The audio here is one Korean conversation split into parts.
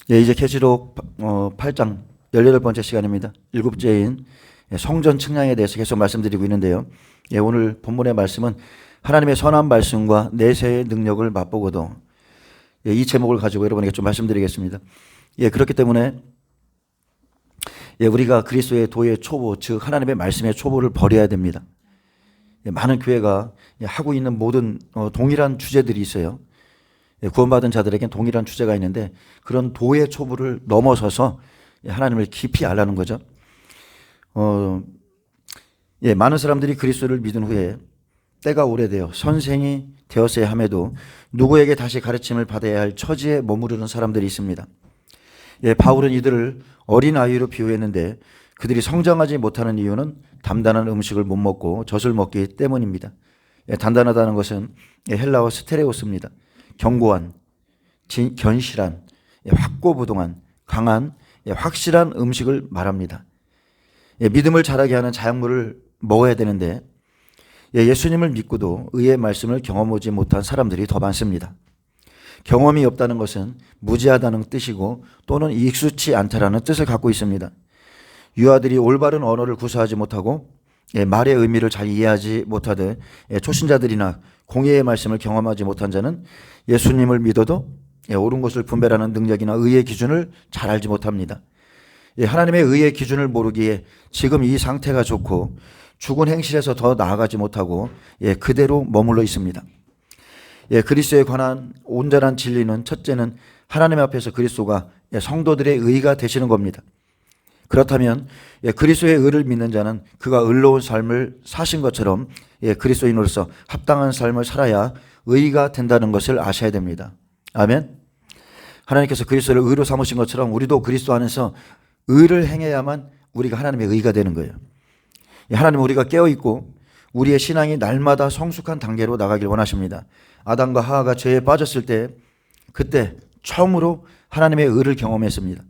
이제 계시록 8장 18번째 시간입니다. 일곱째인 성전 측량에 대해서 계속 말씀드리고 있는데요. 오늘 본문의 말씀은 하나님의 선한 말씀과 내세의 능력을 맛보고도, 이 제목을 가지고 여러분에게 좀 말씀드리겠습니다. 그렇기 때문에 우리가 그리스도의 도의 초보, 즉 하나님의 말씀의 초보를 버려야 됩니다. 많은 교회가 하고 있는 모든 동일한 주제들이 있어요. 구원받은 자들에겐 동일한 주제가 있는데, 그런 도의 초보를 넘어서서 하나님을 깊이 알라는 거죠. 많은 사람들이 그리스도를 믿은 후에 때가 오래되어 선생이 되었어야 함에도 누구에게 다시 가르침을 받아야 할 처지에 머무르는 사람들이 있습니다. 바울은 이들을 어린아이로 비유했는데, 그들이 성장하지 못하는 이유는 단단한 음식을 못 먹고 젖을 먹기 때문입니다. 단단하다는 것은 헬라어 스테레오스입니다. 견고한, 견실한, 확고부동한, 강한, 확실한 음식을 말합니다. 믿음을 자라게 하는 자약물을 먹어야 되는데, 예수님을 믿고도 의의 말씀을 경험하지 못한 사람들이 더 많습니다. 경험이 없다는 것은 무지하다는 뜻이고, 또는 익숙치 않다라는 뜻을 갖고 있습니다. 유아들이 올바른 언어를 구사하지 못하고 말의 의미를 잘 이해하지 못하듯, 초신자들이나 공예의 말씀을 경험하지 못한 자는 예수님을 믿어도 옳은 것을 분별하는 능력이나 의의 기준을 잘 알지 못합니다. 하나님의 의의 기준을 모르기에 지금 이 상태가 좋고 죽은 행실에서 더 나아가지 못하고 그대로 머물러 있습니다. 그리스도에 관한 온전한 진리는, 첫째는 하나님 앞에서 그리스도가 성도들의 의가 되시는 겁니다. 그렇다면 그리스도의 의를 믿는 자는 그가 의로운 삶을 사신 것처럼 그리스도인으로서 합당한 삶을 살아야 의가 된다는 것을 아셔야 됩니다. 아멘. 하나님께서 그리스도를 의로 삼으신 것처럼 우리도 그리스도 안에서 의를 행해야만 우리가 하나님의 의가 되는 거예요. 하나님은 우리가 깨어있고 우리의 신앙이 날마다 성숙한 단계로 나가길 원하십니다. 아담과 하와가 죄에 빠졌을 때, 그때 처음으로 하나님의 의를 경험했습니다.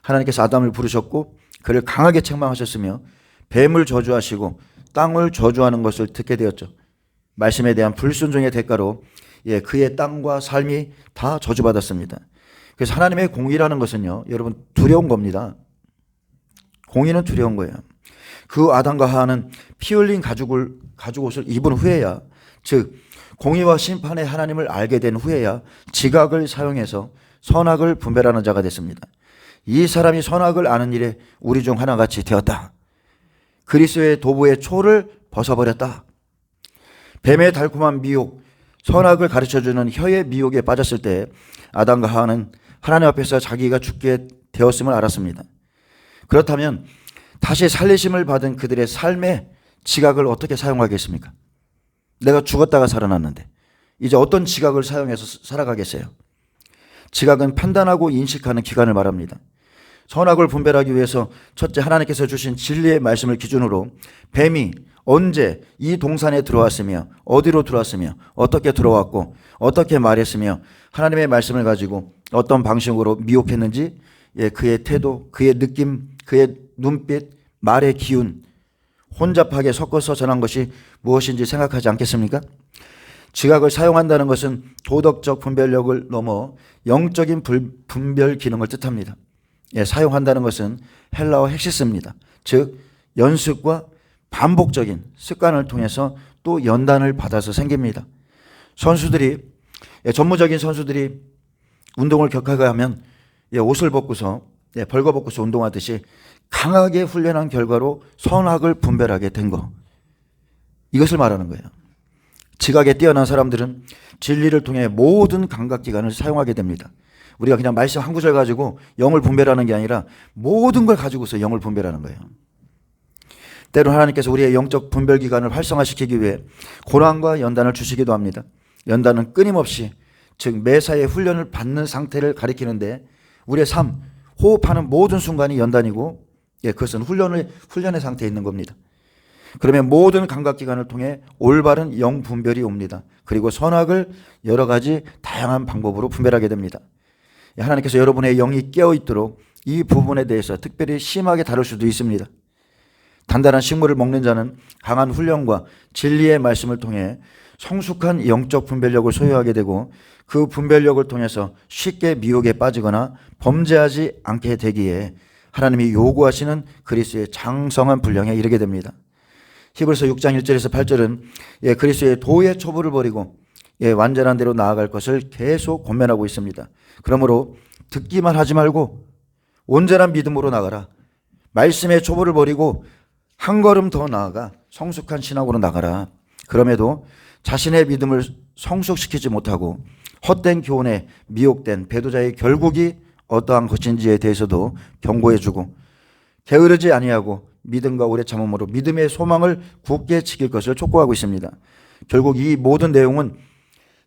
하나님께서 아담을 부르셨고 그를 강하게 책망하셨으며 뱀을 저주하시고 땅을 저주하는 것을 듣게 되었죠. 말씀에 대한 불순종의 대가로 그의 땅과 삶이 다 저주받았습니다. 그래서 하나님의 공의라는 것은요, 여러분, 두려운 겁니다. 공의는 두려운 거예요. 그 아담과 하와는 피 흘린 가죽 옷을 입은 후에야, 즉 공의와 심판의 하나님을 알게 된 후에야 지각을 사용해서 선악을 분별하는 자가 됐습니다. 이 사람이 선악을 아는 일에 우리 중 하나같이 되었다. 그리스도의 도부의 초를 벗어버렸다. 뱀의 달콤한 미혹, 선악을 가르쳐주는 혀의 미혹에 빠졌을 때 아담과 하와는 하나님 앞에서 자기가 죽게 되었음을 알았습니다. 그렇다면 다시 살리심을 받은 그들의 삶의 지각을 어떻게 사용하겠습니까? 내가 죽었다가 살아났는데 이제 어떤 지각을 사용해서 살아가겠어요? 지각은 판단하고 인식하는 기간을 말합니다. 선악을 분별하기 위해서 첫째, 하나님께서 주신 진리의 말씀을 기준으로 뱀이 언제 이 동산에 들어왔으며 어디로 들어왔으며 어떻게 들어왔고 어떻게 말했으며 하나님의 말씀을 가지고 어떤 방식으로 미혹했는지, 그의 태도, 그의 느낌, 그의 눈빛, 말의 기운 혼잡하게 섞어서 전한 것이 무엇인지 생각하지 않겠습니까? 지각을 사용한다는 것은 도덕적 분별력을 넘어 영적인 분별 기능을 뜻합니다. 사용한다는 것은 헬라어 헥시스입니다. 즉 연습과 반복적인 습관을 통해서 또 연단을 받아서 생깁니다. 전무적인 선수들이 운동을 격하게 하면 옷을 벗고서 벌거벗고서 운동하듯이 강하게 훈련한 결과로 선악을 분별하게 된 거, 이것을 말하는 거예요. 지각에 뛰어난 사람들은 진리를 통해 모든 감각기관을 사용하게 됩니다. 우리가 그냥 말씀 한 구절 가지고 영을 분별하는 게 아니라 모든 걸 가지고서 영을 분별하는 거예요. 때론 하나님께서 우리의 영적 분별기관을 활성화시키기 위해 고난과 연단을 주시기도 합니다. 연단은 끊임없이, 즉 매사에 훈련을 받는 상태를 가리키는데, 우리의 삶, 호흡하는 모든 순간이 연단이고, 그것은 훈련의 상태에 있는 겁니다. 그러면 모든 감각기관을 통해 올바른 영 분별이 옵니다. 그리고 선악을 여러 가지 다양한 방법으로 분별하게 됩니다. 하나님께서 여러분의 영이 깨어있도록 이 부분에 대해서 특별히 심하게 다룰 수도 있습니다. 단단한 식물을 먹는 자는 강한 훈련과 진리의 말씀을 통해 성숙한 영적 분별력을 소유하게 되고 그 분별력을 통해서 쉽게 미혹에 빠지거나 범죄하지 않게 되기에 하나님이 요구하시는 그리스도의 장성한 분량에 이르게 됩니다. 히브리서 6장 1절에서 8절은 그리스도의 도의 초보를 버리고 완전한 대로 나아갈 것을 계속 권면하고 있습니다. 그러므로 듣기만 하지 말고 온전한 믿음으로 나가라. 말씀의 초보를 버리고 한 걸음 더 나아가 성숙한 신앙으로 나가라. 그럼에도 자신의 믿음을 성숙시키지 못하고 헛된 교훈에 미혹된 배도자의 결국이 어떠한 것인지에 대해서도 경고해주고 게으르지 아니하고 믿음과 오래 참음으로 믿음의 소망을 굳게 지킬 것을 촉구하고 있습니다. 결국 이 모든 내용은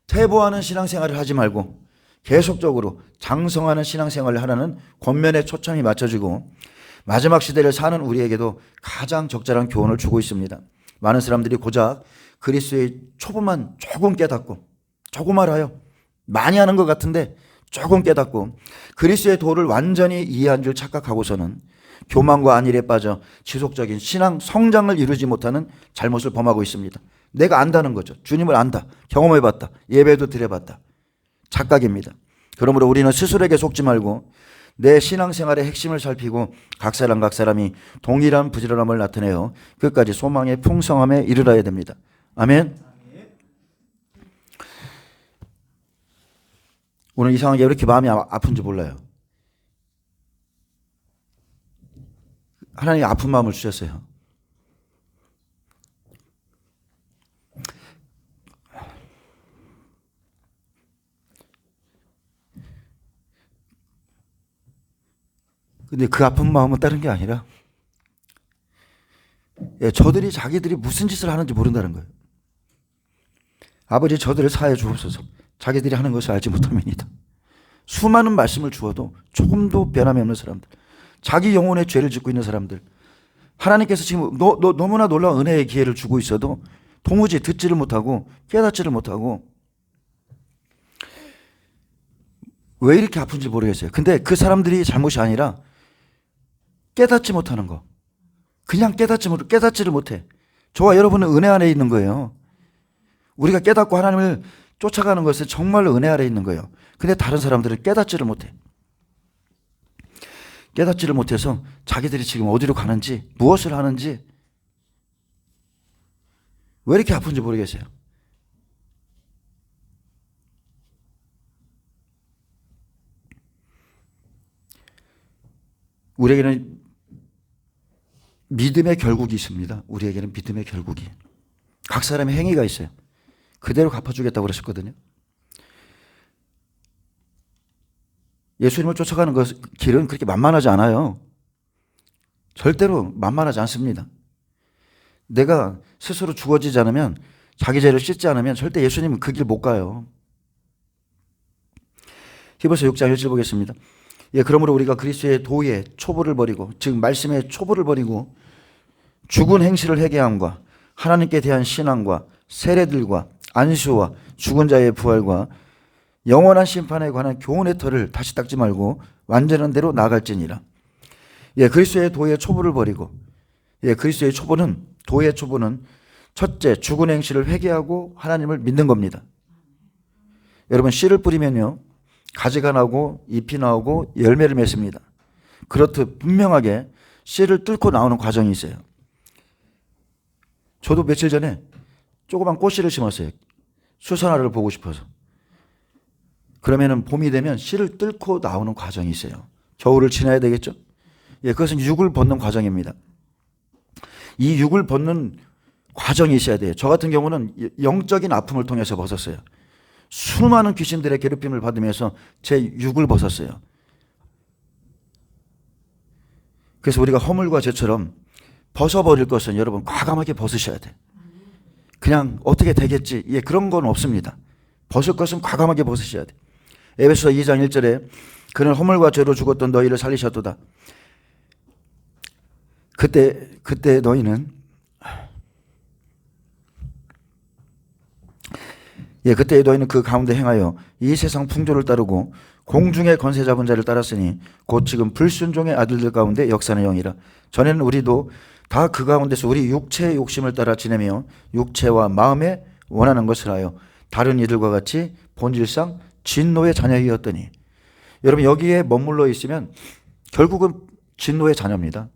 퇴보하는 신앙생활을 하지 말고 계속적으로 장성하는 신앙생활을 하라는 권면에 초점이 맞춰지고 마지막 시대를 사는 우리에게도 가장 적절한 교훈을 주고 있습니다. 많은 사람들이 고작 그리스도의 초보만 조금 깨닫고 조금 알아요. 많이 하는 것 같은데 조금 깨닫고 그리스도의 도를 완전히 이해한 줄 착각하고서는 교만과 안일에 빠져 지속적인 신앙 성장을 이루지 못하는 잘못을 범하고 있습니다. 내가 안다는 거죠. 주님을 안다. 경험해봤다. 예배도 드려봤다. 착각입니다. 그러므로 우리는 스스로에게 속지 말고 내 신앙생활의 핵심을 살피고 각 사람이 동일한 부지런함을 나타내어 끝까지 소망의 풍성함에 이르러야 됩니다. 아멘. 오늘 이상하게 왜 이렇게 마음이 아픈지 몰라요. 하나님이 아픈 마음을 주셨어요. 근데 그 아픈 마음은 다른 게 아니라 저들이 자기들이 무슨 짓을 하는지 모른다는 거예요. 아버지 저들을 사하여 주옵소서. 자기들이 하는 것을 알지 못함이니이다. 수많은 말씀을 주어도 조금도 변함이 없는 사람들, 자기 영혼의 죄를 짓고 있는 사람들, 하나님께서 지금 너무나 놀라운 은혜의 기회를 주고 있어도 도무지 듣지를 못하고 깨닫지를 못하고 왜 이렇게 아픈지 모르겠어요. 근데 그 사람들이 잘못이 아니라 깨닫지 못하는 거. 그냥 깨닫지를 못해. 저와 여러분은 은혜 안에 있는 거예요. 우리가 깨닫고 하나님을 쫓아가는 것은 정말로 은혜 아래 있는 거예요. 근데 다른 사람들은 깨닫지를 못해. 깨닫지를 못해서 자기들이 지금 어디로 가는지, 무엇을 하는지 왜 이렇게 아픈지 모르겠어요. 우리에게는 믿음의 결국이 있습니다. 우리에게는 믿음의 결국이. 각 사람의 행위가 있어요. 그대로 갚아주겠다고 그러셨거든요. 예수님을 쫓아가는 길은 그렇게 만만하지 않아요. 절대로 만만하지 않습니다. 내가 스스로 죽어지지 않으면, 자기 죄를 씻지 않으면 절대 예수님은 그 길 못 가요. 히브리서 6장 1절 보겠습니다. 그러므로 우리가 그리스도의 도의 초보를 버리고, 즉 말씀의 초보를 버리고 죽은 행실을 회개함과 하나님께 대한 신앙과 세례들과 안수와 죽은 자의 부활과 영원한 심판에 관한 교훈의 털을 다시 닦지 말고 완전한 대로 나아갈지니라. 그리스도의 도의 초보를 버리고, 그리스도의 초보는, 도의 초보는 첫째 죽은 행실을 회개하고 하나님을 믿는 겁니다. 여러분, 씨를 뿌리면요 가지가 나오고 잎이 나오고 열매를 맺습니다. 그렇듯 분명하게 씨를 뚫고 나오는 과정이 있어요. 저도 며칠 전에 조그만 꽃씨를 심었어요. 수선화를 보고 싶어서. 그러면은 봄이 되면 씨를 뚫고 나오는 과정이 있어요. 겨울을 지나야 되겠죠? 그것은 육을 벗는 과정입니다. 이 육을 벗는 과정이 있어야 돼요. 저 같은 경우는 영적인 아픔을 통해서 벗었어요. 수많은 귀신들의 괴롭힘을 받으면서 제 육을 벗었어요. 그래서 우리가 허물과 죄처럼 벗어버릴 것은 여러분 과감하게 벗으셔야 돼. 그냥 어떻게 되겠지, 그런 건 없습니다. 벗을 것은 과감하게 벗으셔야 돼. 에베소서 2장 1절에 그는 허물과 죄로 죽었던 너희를 살리셨도다. 그때 너희는 그때 너희는 그 가운데 행하여 이 세상 풍조를 따르고 공중의 권세 잡은 자를 따랐으니 곧 지금 불순종의 아들들 가운데 역사는 영이라. 전에는 우리도 다 그 가운데서 우리 육체의 욕심을 따라 지내며 육체와 마음에 원하는 것을 하여 다른 이들과 같이 본질상 진노의 자녀이었더니. 여러분, 여기에 머물러 있으면 결국은 진노의 자녀입니다.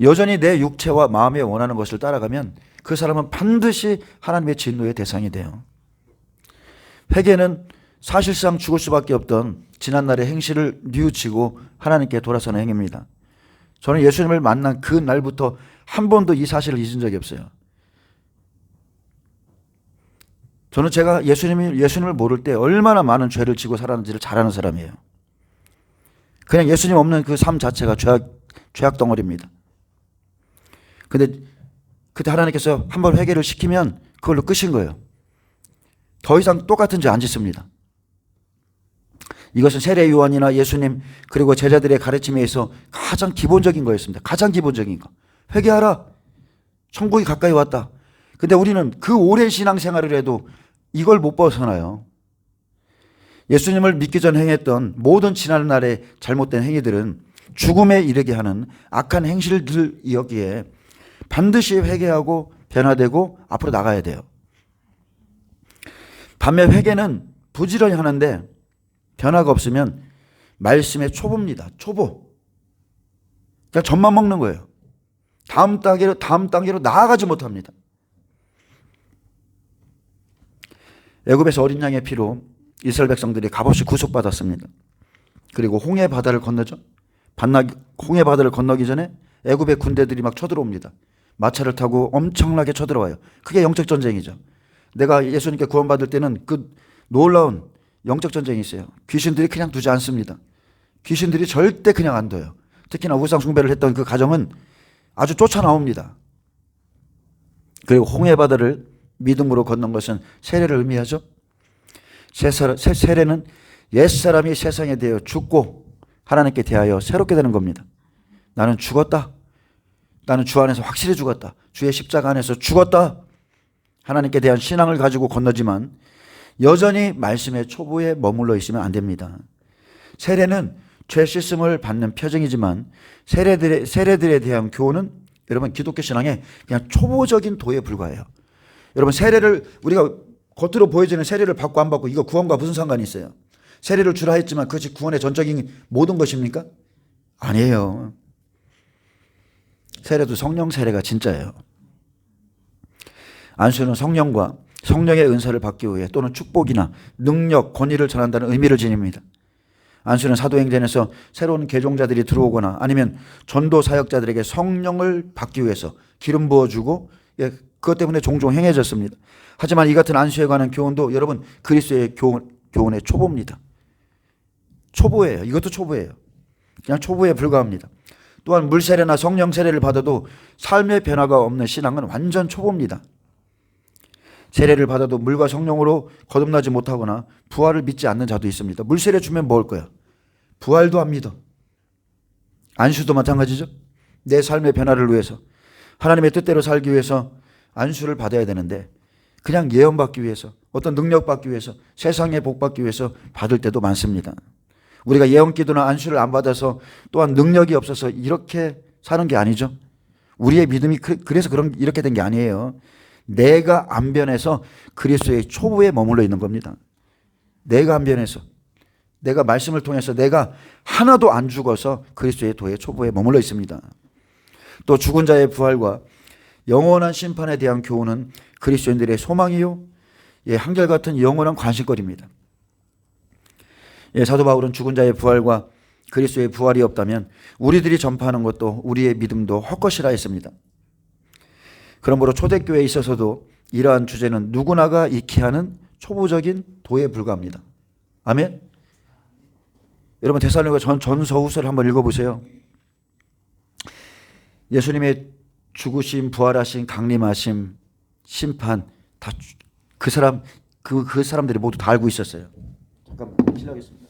여전히 내 육체와 마음에 원하는 것을 따라가면 그 사람은 반드시 하나님의 진노의 대상이 돼요. 회개는 사실상 죽을 수밖에 없던 지난날의 행실을 뉘우치고 하나님께 돌아서는 행위입니다. 저는 예수님을 만난 그 날부터 한 번도 이 사실을 잊은 적이 없어요. 저는 제가 예수님을 모를 때 얼마나 많은 죄를 지고 살았는지를 잘 아는 사람이에요. 그냥 예수님 없는 그 삶 자체가 죄악 덩어리입니다. 근데 그때 하나님께서 한번 회개를 시키면 그걸로 끝인 거예요. 더 이상 똑같은 죄 안 짓습니다. 이것은 세례 요한이나 예수님 그리고 제자들의 가르침에 있어 가장 기본적인 거였습니다. 가장 기본적인 거. 회개하라. 천국이 가까이 왔다. 근데 우리는 그 오랜 신앙생활을 해도 이걸 못 벗어나요. 예수님을 믿기 전 행했던 모든 지난날의 잘못된 행위들은 죽음에 이르게 하는 악한 행실들이었기에 반드시 회개하고 변화되고 앞으로 나가야 돼요. 반면 회개는 부지런히 하는데 변화가 없으면 말씀의 초보입니다. 초보. 그냥 젖만 먹는 거예요. 다음 단계로 나아가지 못합니다. 애굽에서 어린 양의 피로 이스라엘 백성들이 값없이 구속받았습니다. 그리고 홍해 바다를 건너죠. 홍해 바다를 건너기 전에 애굽의 군대들이 막 쳐들어옵니다. 마차를 타고 엄청나게 쳐들어와요. 그게 영적 전쟁이죠. 내가 예수님께 구원받을 때는 그 놀라운 영적 전쟁이 있어요. 귀신들이 그냥 두지 않습니다. 귀신들이 절대 그냥 안 둬요. 특히나 우상 숭배를 했던 그 가정은 아주 쫓아나옵니다. 그리고 홍해 바다를 믿음으로 건넌 것은 세례를 의미하죠. 세례는 옛사람이 세상에 대하여 죽고 하나님께 대하여 새롭게 되는 겁니다. 나는 죽었다. 나는 주 안에서 확실히 죽었다. 주의 십자가 안에서 죽었다. 하나님께 대한 신앙을 가지고 건너지만 여전히 말씀의 초보에 머물러 있으면 안 됩니다. 세례는 죄 씻음을 받는 표징이지만 세례들에 대한 교훈은 여러분 기독교 신앙의 그냥 초보적인 도에 불과해요. 여러분 세례를 우리가 겉으로 보여지는 세례를 받고 안 받고 이거 구원과 무슨 상관이 있어요? 세례를 주라 했지만 그것이 구원의 전적인 모든 것입니까? 아니에요. 세례도 성령 세례가 진짜예요. 안수는 성령과 성령의 은사를 받기 위해 또는 축복이나 능력, 권위를 전한다는 의미를 지닙니다. 안수는 사도행전에서 새로운 개종자들이 들어오거나 아니면 전도 사역자들에게 성령을 받기 위해서 기름 부어주고 그것 때문에 종종 행해졌습니다. 하지만 이 같은 안수에 관한 교훈도 여러분 그리스도의 교훈의 초보입니다. 초보예요. 이것도 초보예요. 그냥 초보에 불과합니다. 또한 물세례나 성령 세례를 받아도 삶의 변화가 없는 신앙은 완전 초보입니다. 세례를 받아도 물과 성령으로 거듭나지 못하거나 부활을 믿지 않는 자도 있습니다. 물세례 주면 먹을 거야. 부활도 안 믿어. 안수도 마찬가지죠. 내 삶의 변화를 위해서 하나님의 뜻대로 살기 위해서 안수를 받아야 되는데 그냥 예언받기 위해서 어떤 능력 받기 위해서 세상의 복 받기 위해서 받을 때도 많습니다. 우리가 예언기도나 안수를 안 받아서 또한 능력이 없어서 이렇게 사는 게 아니죠. 우리의 믿음이 그래서 이렇게 된 게 아니에요. 내가 안 변해서 그리스도의 초보에 머물러 있는 겁니다. 내가 안 변해서 내가 말씀을 통해서 내가 하나도 안 죽어서 그리스도의 도의 초보에 머물러 있습니다. 또 죽은 자의 부활과 영원한 심판에 대한 교훈은 그리스도인들의 소망이요 한결같은 영원한 관심거리입니다. 사도 바울은 죽은 자의 부활과 그리스도의 부활이 없다면 우리들이 전파하는 것도 우리의 믿음도 헛것이라 했습니다. 그러므로 초대교회에 있어서도 이러한 주제는 누구나가 익히 하는 초보적인 도에 불과합니다. 아멘? 여러분 데살로니가 전서후서를 한번 읽어보세요. 예수님의 죽으심, 부활하심, 강림하심, 심판 다 그 사람들이 모두 다 알고 있었어요. 잠깐만 실례하겠습니다.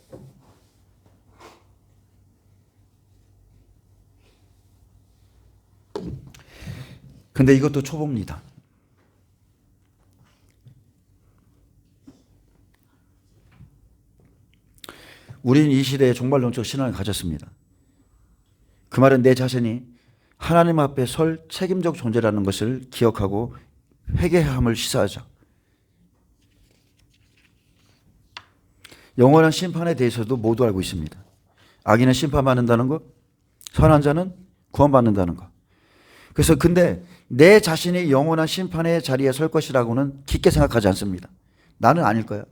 근데 이것도 초보입니다. 우리는 이 시대에 종말론적 신앙을 가졌습니다. 그 말은 내 자신이 하나님 앞에 설 책임적 존재라는 것을 기억하고 회개해야 함을 시사하죠. 영원한 심판에 대해서도 모두 알고 있습니다. 악인은 심판받는다는 것, 선한 자는 구원받는다는 것. 그래서 근데 내 자신이 영원한 심판의 자리에 설 것이라고는 깊게 생각하지 않습니다. 나는 아닐 거야.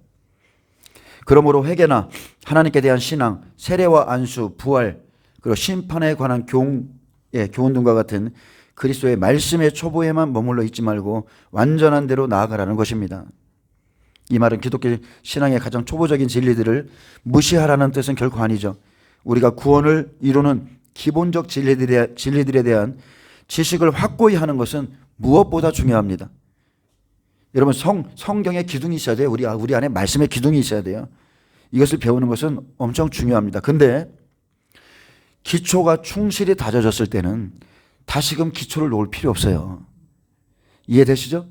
그러므로 회개나 하나님께 대한 신앙, 세례와 안수, 부활, 그리고 심판에 관한 교훈 등과 같은 그리스도의 말씀의 초보에만 머물러 있지 말고 완전한 대로 나아가라는 것입니다. 이 말은 기독교 신앙의 가장 초보적인 진리들을 무시하라는 뜻은 결코 아니죠. 우리가 구원을 이루는 기본적 진리들에 대한 지식을 확고히 하는 것은 무엇보다 중요합니다. 여러분, 성경에 기둥이 있어야 돼요. 우리 안에 말씀의 기둥이 있어야 돼요. 이것을 배우는 것은 엄청 중요합니다. 근데 기초가 충실히 다져졌을 때는 다시금 기초를 놓을 필요 없어요. 이해되시죠?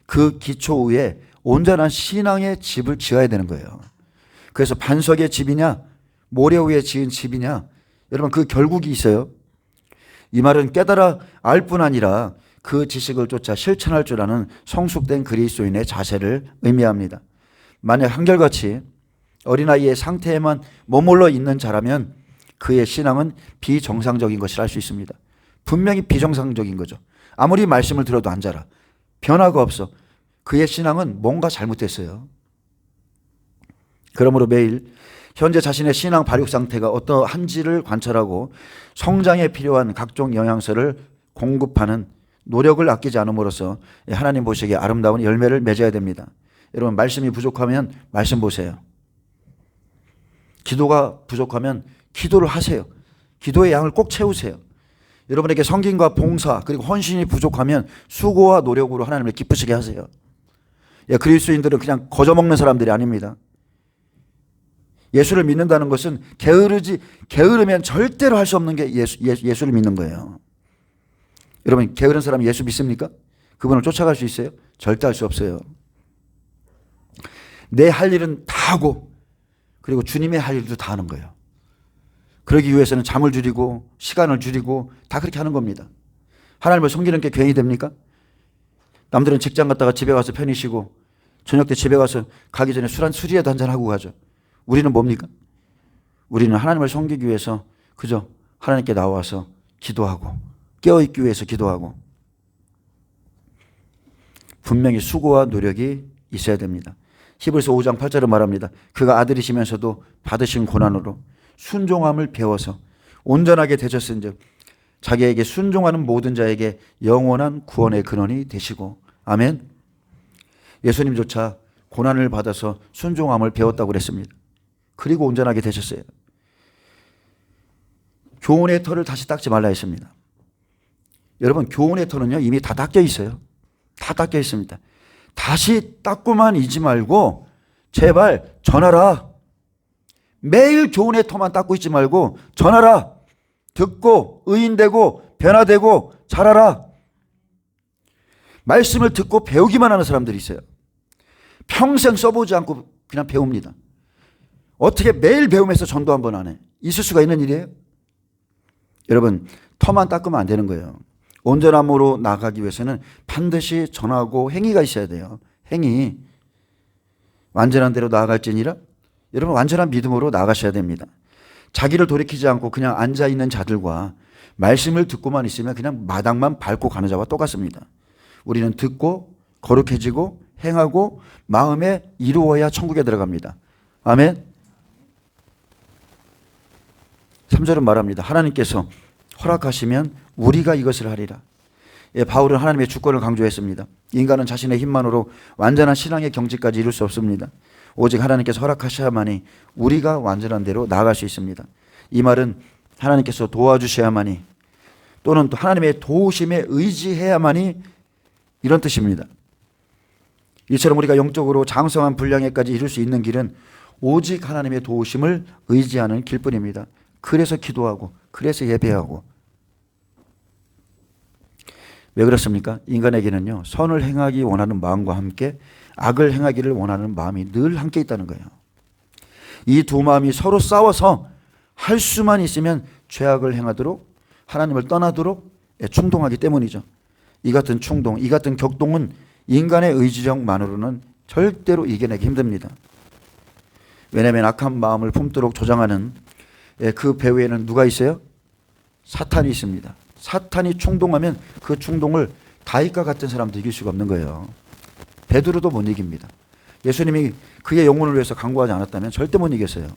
그 기초 위에 온전한 신앙의 집을 지어야 되는 거예요. 그래서 반석의 집이냐 모래 위에 지은 집이냐, 여러분 그 결국이 있어요. 이 말은 깨달아 알 뿐 아니라 그 지식을 쫓아 실천할 줄 아는 성숙된 그리스도인의 자세를 의미합니다. 만약 한결같이 어린아이의 상태에만 머물러 있는 자라면 그의 신앙은 비정상적인 것이라 할 수 있습니다. 분명히 비정상적인 거죠. 아무리 말씀을 들어도 안 자라. 변화가 없어. 그의 신앙은 뭔가 잘못됐어요. 그러므로 매일 현재 자신의 신앙 발육 상태가 어떠한지를 관찰하고 성장에 필요한 각종 영양소를 공급하는 노력을 아끼지 않음으로써 하나님 보시기에 아름다운 열매를 맺어야 됩니다. 여러분, 말씀이 부족하면 말씀 보세요. 기도가 부족하면 기도를 하세요. 기도의 양을 꼭 채우세요. 여러분에게 성김과 봉사 그리고 헌신이 부족하면 수고와 노력으로 하나님을 기쁘시게 하세요. 그리스도인들은 그냥 거저먹는 사람들이 아닙니다. 예수를 믿는다는 것은 게으르면 절대로 할 수 없는 게 예수를 믿는 거예요. 여러분, 게으른 사람이 예수 믿습니까? 그분을 쫓아갈 수 있어요? 절대 할 수 없어요. 내 할 일은 다 하고 그리고 주님의 할 일도 다 하는 거예요. 그러기 위해서는 잠을 줄이고 시간을 줄이고 다 그렇게 하는 겁니다. 하나님을 섬기는 게 괜히 됩니까? 남들은 직장 갔다가 집에 가서 편히 쉬고 저녁 때 집에 가서 가기 전에 술이라도 한잔 하고 가죠. 우리는 뭡니까? 우리는 하나님을 섬기기 위해서 그저 하나님께 나와서 기도하고 깨어있기 위해서 기도하고 분명히 수고와 노력이 있어야 됩니다. 히브리서 5장 8절을 말합니다. 그가 아들이시면서도 받으신 고난으로 순종함을 배워서 온전하게 되셨은즉 자기에게 순종하는 모든 자에게 영원한 구원의 근원이 되시고. 아멘. 예수님조차 고난을 받아서 순종함을 배웠다고 그랬습니다. 그리고 온전하게 되셨어요. 교훈의 털을 다시 닦지 말라 했습니다. 여러분, 교훈의 털은요 이미 다 닦여 있어요. 다 닦여 있습니다. 다시 닦고만 있지 말고 제발 전하라. 매일 교훈의 털만 닦고 있지 말고 전하라. 듣고 의인되고 변화되고 자라라. 말씀을 듣고 배우기만 하는 사람들이 있어요. 평생 써보지 않고 그냥 배웁니다. 어떻게 매일 배우면서 전도 한 번 안 해? 있을 수가 있는 일이에요? 여러분, 터만 닦으면 안 되는 거예요. 온전함으로 나가기 위해서는 반드시 전하고 행위가 있어야 돼요. 행위. 완전한 대로 나아갈지니라. 여러분, 완전한 믿음으로 나가셔야 됩니다. 자기를 돌이키지 않고 그냥 앉아있는 자들과 말씀을 듣고만 있으면 그냥 마당만 밟고 가는 자와 똑같습니다. 우리는 듣고 거룩해지고 행하고 마음에 이루어야 천국에 들어갑니다. 아멘. 3절은 말합니다. 하나님께서 허락하시면 우리가 이것을 하리라. 바울은 하나님의 주권을 강조했습니다. 인간은 자신의 힘만으로 완전한 신앙의 경지까지 이룰 수 없습니다. 오직 하나님께서 허락하셔야만이 우리가 완전한 대로 나아갈 수 있습니다. 이 말은 하나님께서 도와주셔야만이 또는 또 하나님의 도우심에 의지해야만이 이런 뜻입니다. 이처럼 우리가 영적으로 장성한 분량에까지 이룰 수 있는 길은 오직 하나님의 도우심을 의지하는 길뿐입니다. 그래서 기도하고 그래서 예배하고. 왜 그렇습니까? 인간에게는요 선을 행하기 원하는 마음과 함께 악을 행하기를 원하는 마음이 늘 함께 있다는 거예요. 이 두 마음이 서로 싸워서 할 수만 있으면 죄악을 행하도록 하나님을 떠나도록 충동하기 때문이죠. 이 같은 충동, 이 같은 격동은 인간의 의지력만으로는 절대로 이겨내기 힘듭니다. 왜냐하면 악한 마음을 품도록 조장하는 그 배후에는 누가 있어요? 사탄이 있습니다. 사탄이 충동하면 그 충동을 다윗과 같은 사람도 이길 수가 없는 거예요. 베드로도 못 이깁니다. 예수님이 그의 영혼을 위해서 강구하지 않았다면 절대 못 이겼어요.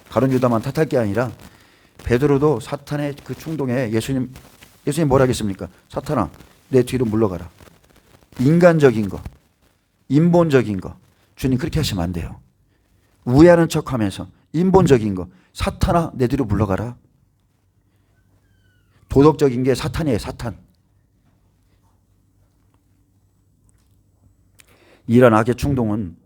가룟 유다만 탓할 게 아니라 베드로도 사탄의 그 충동에 예수님 뭐라 하겠습니까? 사탄아, 내 뒤로 물러가라. 인간적인 거, 인본적인 거, 주님 그렇게 하시면 안 돼요. 우애하는 척하면서 인본적인 거, 사탄아, 내 뒤로 물러가라. 도덕적인 게 사탄이에요, 사탄. 이런 악의 충동은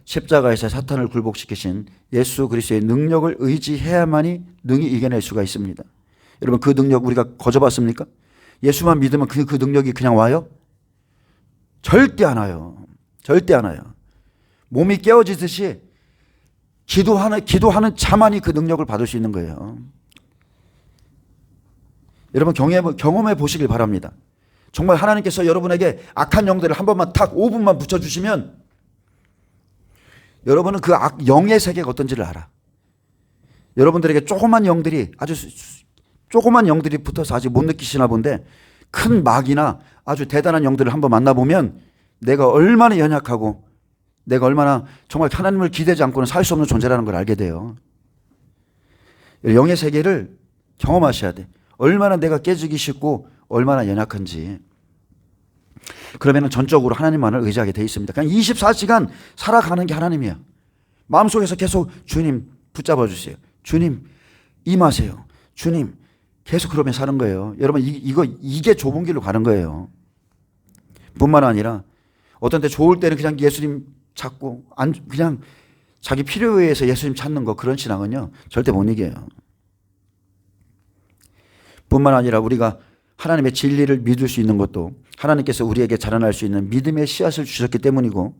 십자가에서 사탄을 굴복시키신 예수 그리스도의 능력을 의지해야만이 능히 이겨낼 수가 있습니다. 여러분, 그 능력 우리가 거저봤습니까? 예수만 믿으면 그 능력이 그냥 와요? 절대 안 와요. 절대 안 와요. 몸이 깨어지듯이 기도하는 자만이 그 능력을 받을 수 있는 거예요. 여러분, 경험해 보시길 바랍니다. 정말 하나님께서 여러분에게 악한 영들을 한 번만 탁 5분만 붙여주시면 여러분은 그 영의 세계가 어떤지를 알아. 여러분들에게 조그만 영들이 붙어서 아직 못 느끼시나 본데, 큰 마귀나 아주 대단한 영들을 한번 만나보면 내가 얼마나 연약하고 내가 얼마나 정말 하나님을 기대지 않고는 살 수 없는 존재라는 걸 알게 돼요. 영의 세계를 경험하셔야 돼. 얼마나 내가 깨지기 쉽고 얼마나 연약한지. 그러면 전적으로 하나님만을 의지하게 돼 있습니다. 그냥 24시간 살아가는 게 하나님이야. 마음속에서 계속 주님 붙잡아 주세요. 주님 임하세요. 주님, 계속 그러면 사는 거예요. 여러분, 이게 좁은 길로 가는 거예요. 뿐만 아니라 어떤 때 좋을 때는 그냥 예수님 찾고 그냥 자기 필요에 의해서 예수님 찾는 거, 그런 신앙은요 절대 못 이겨요. 뿐만 아니라 우리가 하나님의 진리를 믿을 수 있는 것도 하나님께서 우리에게 자라날 수 있는 믿음의 씨앗을 주셨기 때문이고,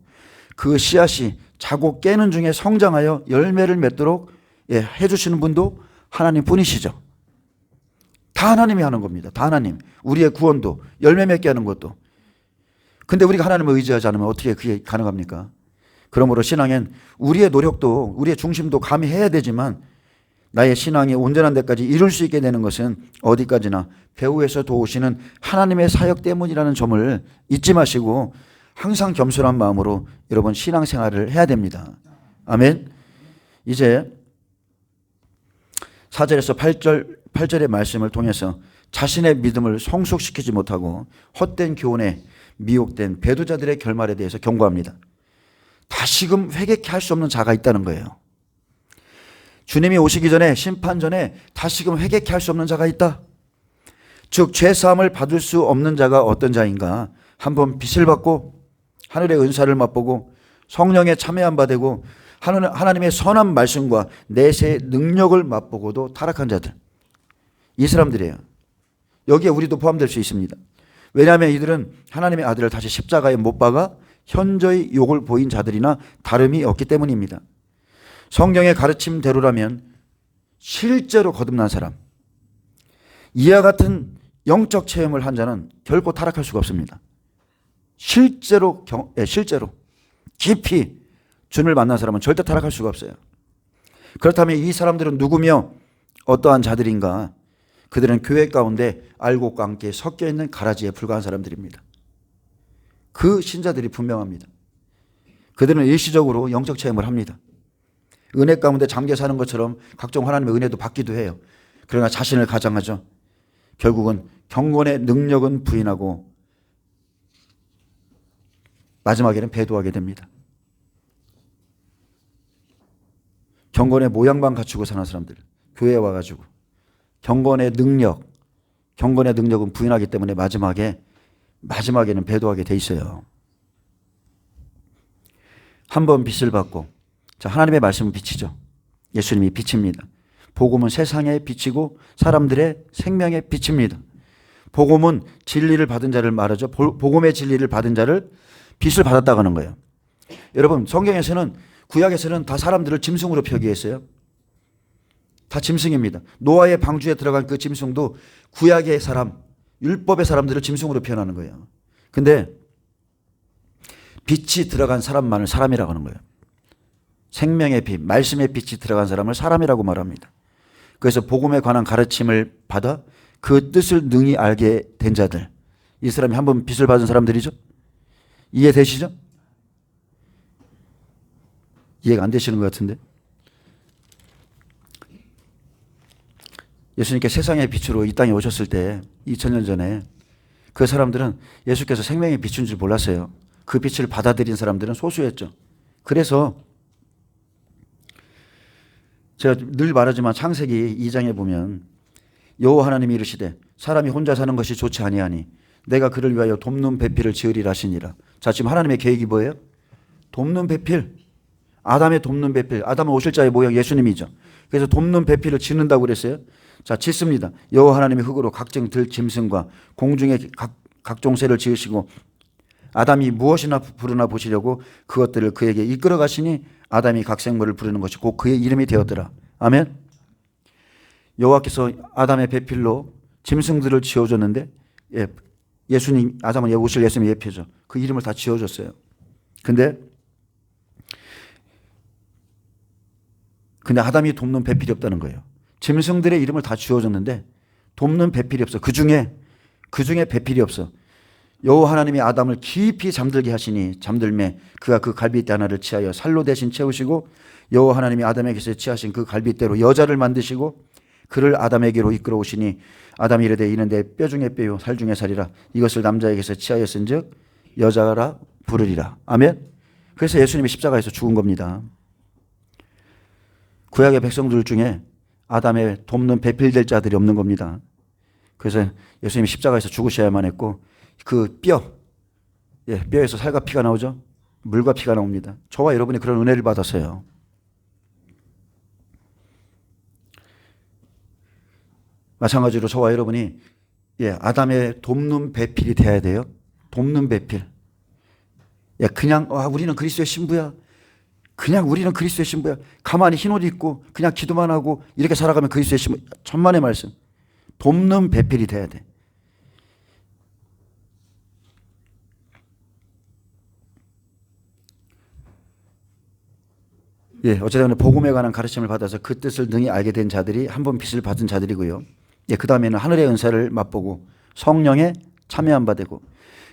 그 씨앗이 자고 깨는 중에 성장하여 열매를 맺도록 해주시는 분도 하나님 뿐이시죠. 다 하나님이 하는 겁니다. 다 하나님. 우리의 구원도, 열매 맺게 하는 것도. 근데 우리가 하나님을 의지하지 않으면 어떻게 그게 가능합니까? 그러므로 신앙엔 우리의 노력도, 우리의 중심도 가미해야 되지만, 나의 신앙이 온전한 데까지 이룰 수 있게 되는 것은 어디까지나 배후에서 도우시는 하나님의 사역 때문이라는 점을 잊지 마시고 항상 겸손한 마음으로 여러분 신앙생활을 해야 됩니다. 아멘. 이제 4절에서 8절의 말씀을 통해서 자신의 믿음을 성숙시키지 못하고 헛된 교훈에 미혹된 배도자들의 결말에 대해서 경고합니다. 다시금 회개케 할 수 없는 자가 있다는 거예요. 주님이 오시기 전에, 심판 전에 다시금 회개케 할 수 없는 자가 있다. 즉 죄사함을 받을 수 없는 자가 어떤 자인가? 한번 빛을 받고 하늘의 은사를 맛보고 성령에 참여한 바 되고 하나님의 선한 말씀과 내세의 능력을 맛보고도 타락한 자들, 이 사람들이에요. 여기에 우리도 포함될 수 있습니다. 왜냐하면 이들은 하나님의 아들을 다시 십자가에 못 박아 현저히 욕을 보인 자들이나 다름이 없기 때문입니다. 성경의 가르침대로라면 실제로 거듭난 사람, 이와 같은 영적 체험을 한 자는 결코 타락할 수가 없습니다. 실제로 깊이 주님을 만난 사람은 절대 타락할 수가 없어요. 그렇다면 이 사람들은 누구며 어떠한 자들인가? 그들은 교회 가운데 알곡과 함께 섞여 있는 가라지에 불과한 사람들입니다. 그 신자들이 분명합니다. 그들은 일시적으로 영적 체험을 합니다. 은혜 가운데 잠겨 사는 것처럼 각종 하나님의 은혜도 받기도 해요. 그러나 자신을 가장하죠. 결국은 경건의 능력은 부인하고 마지막에는 배도하게 됩니다. 경건의 모양만 갖추고 사는 사람들, 교회에 와가지고 경건의 능력은 부인하기 때문에 마지막에는 배도하게 돼 있어요. 한번 빛을 받고, 자, 하나님의 말씀은 빛이죠. 예수님이 빛입니다. 복음은 세상의 빛이고 사람들의 생명의 빛입니다. 복음은 진리를 받은 자를 말하죠. 복음의 진리를 받은 자를 빛을 받았다고 하는 거예요. 여러분, 성경에서는, 구약에서는 다 사람들을 짐승으로 표기했어요. 다 짐승입니다. 노아의 방주에 들어간 그 짐승도 구약의 사람, 율법의 사람들을 짐승으로 표현하는 거예요. 근데 빛이 들어간 사람만을 사람이라고 하는 거예요. 생명의 빛, 말씀의 빛이 들어간 사람을 사람이라고 말합니다. 그래서 복음에 관한 가르침을 받아 그 뜻을 능히 알게 된 자들, 이 사람이 한번 빛을 받은 사람들이죠. 이해되시죠? 이해가 안 되시는 것 같은데. 예수님께 세상의 빛으로 이 땅에 오셨을 때 2000년 전에 그 사람들은 예수께서 생명의 빛인 줄 몰랐어요. 그 빛을 받아들인 사람들은 소수였죠. 그래서 제가 늘 말하지만 창세기 2장에 보면 여호와 하나님이 이르시되 사람이 혼자 사는 것이 좋지 아니하니 내가 그를 위하여 돕는 배필을 지으리라 하시니라. 자, 지금 하나님의 계획이 뭐예요? 돕는 배필. 아담의 돕는 배필. 아담은 오실 자의 모형 예수님이죠. 그래서 돕는 배필을 짓는다고 그랬어요. 자, 짓습니다. 여호와 하나님이 흙으로 각종 들 짐승과 공중의 각종 새를 지으시고 아담이 무엇이나 부르나 보시려고 그것들을 그에게 이끌어 가시니 아담이 각 생물을 부르는 것이 곧 그의 이름이 되었더라. 아멘. 여호와께서 아담의 배필로 짐승들을 지어줬는데 예수님, 아담은 오실 예수님의 예표죠. 그 이름을 다 지어줬어요. 근데 아담이 돕는 배필이 없다는 거예요. 짐승들의 이름을 다 지어줬는데 돕는 배필이 없어. 그 중에 배필이 없어. 여호와 하나님이 아담을 깊이 잠들게 하시니 잠들매 그가 그 갈빗대 하나를 취하여 살로 대신 채우시고 여호와 하나님이 아담에게서 취하신 그 갈빗대로 여자를 만드시고 그를 아담에게로 이끌어 오시니 아담이 이르되 이는 내 뼈 중에 뼈요 살 중에 살이라 이것을 남자에게서 취하였은즉 여자라 부르리라. 아멘. 그래서 예수님이 십자가에서 죽은 겁니다. 구약의 백성들 중에 아담의 돕는 배필될 자들이 없는 겁니다. 그래서 예수님이 십자가에서 죽으셔야만 했고 그 뼈에서 살과 피가 나오죠. 물과 피가 나옵니다. 저와 여러분이 그런 은혜를 받았어요. 마찬가지로 저와 여러분이 아담의 돕는 배필이 돼야 돼요. 돕는 배필. 그냥 우리는 그리스도의 신부야. 그냥 우리는 그리스도의 신부야. 가만히 흰옷 입고 그냥 기도만 하고 이렇게 살아가면 그리스도의 신부. 천만의 말씀. 돕는 배필이 돼야 돼. 어쨌든 복음에 관한 가르침을 받아서 그 뜻을 능히 알게 된 자들이 한 번 빛을 받은 자들이고요. 그 다음에는 하늘의 은사를 맛보고 성령에 참여한 바 되고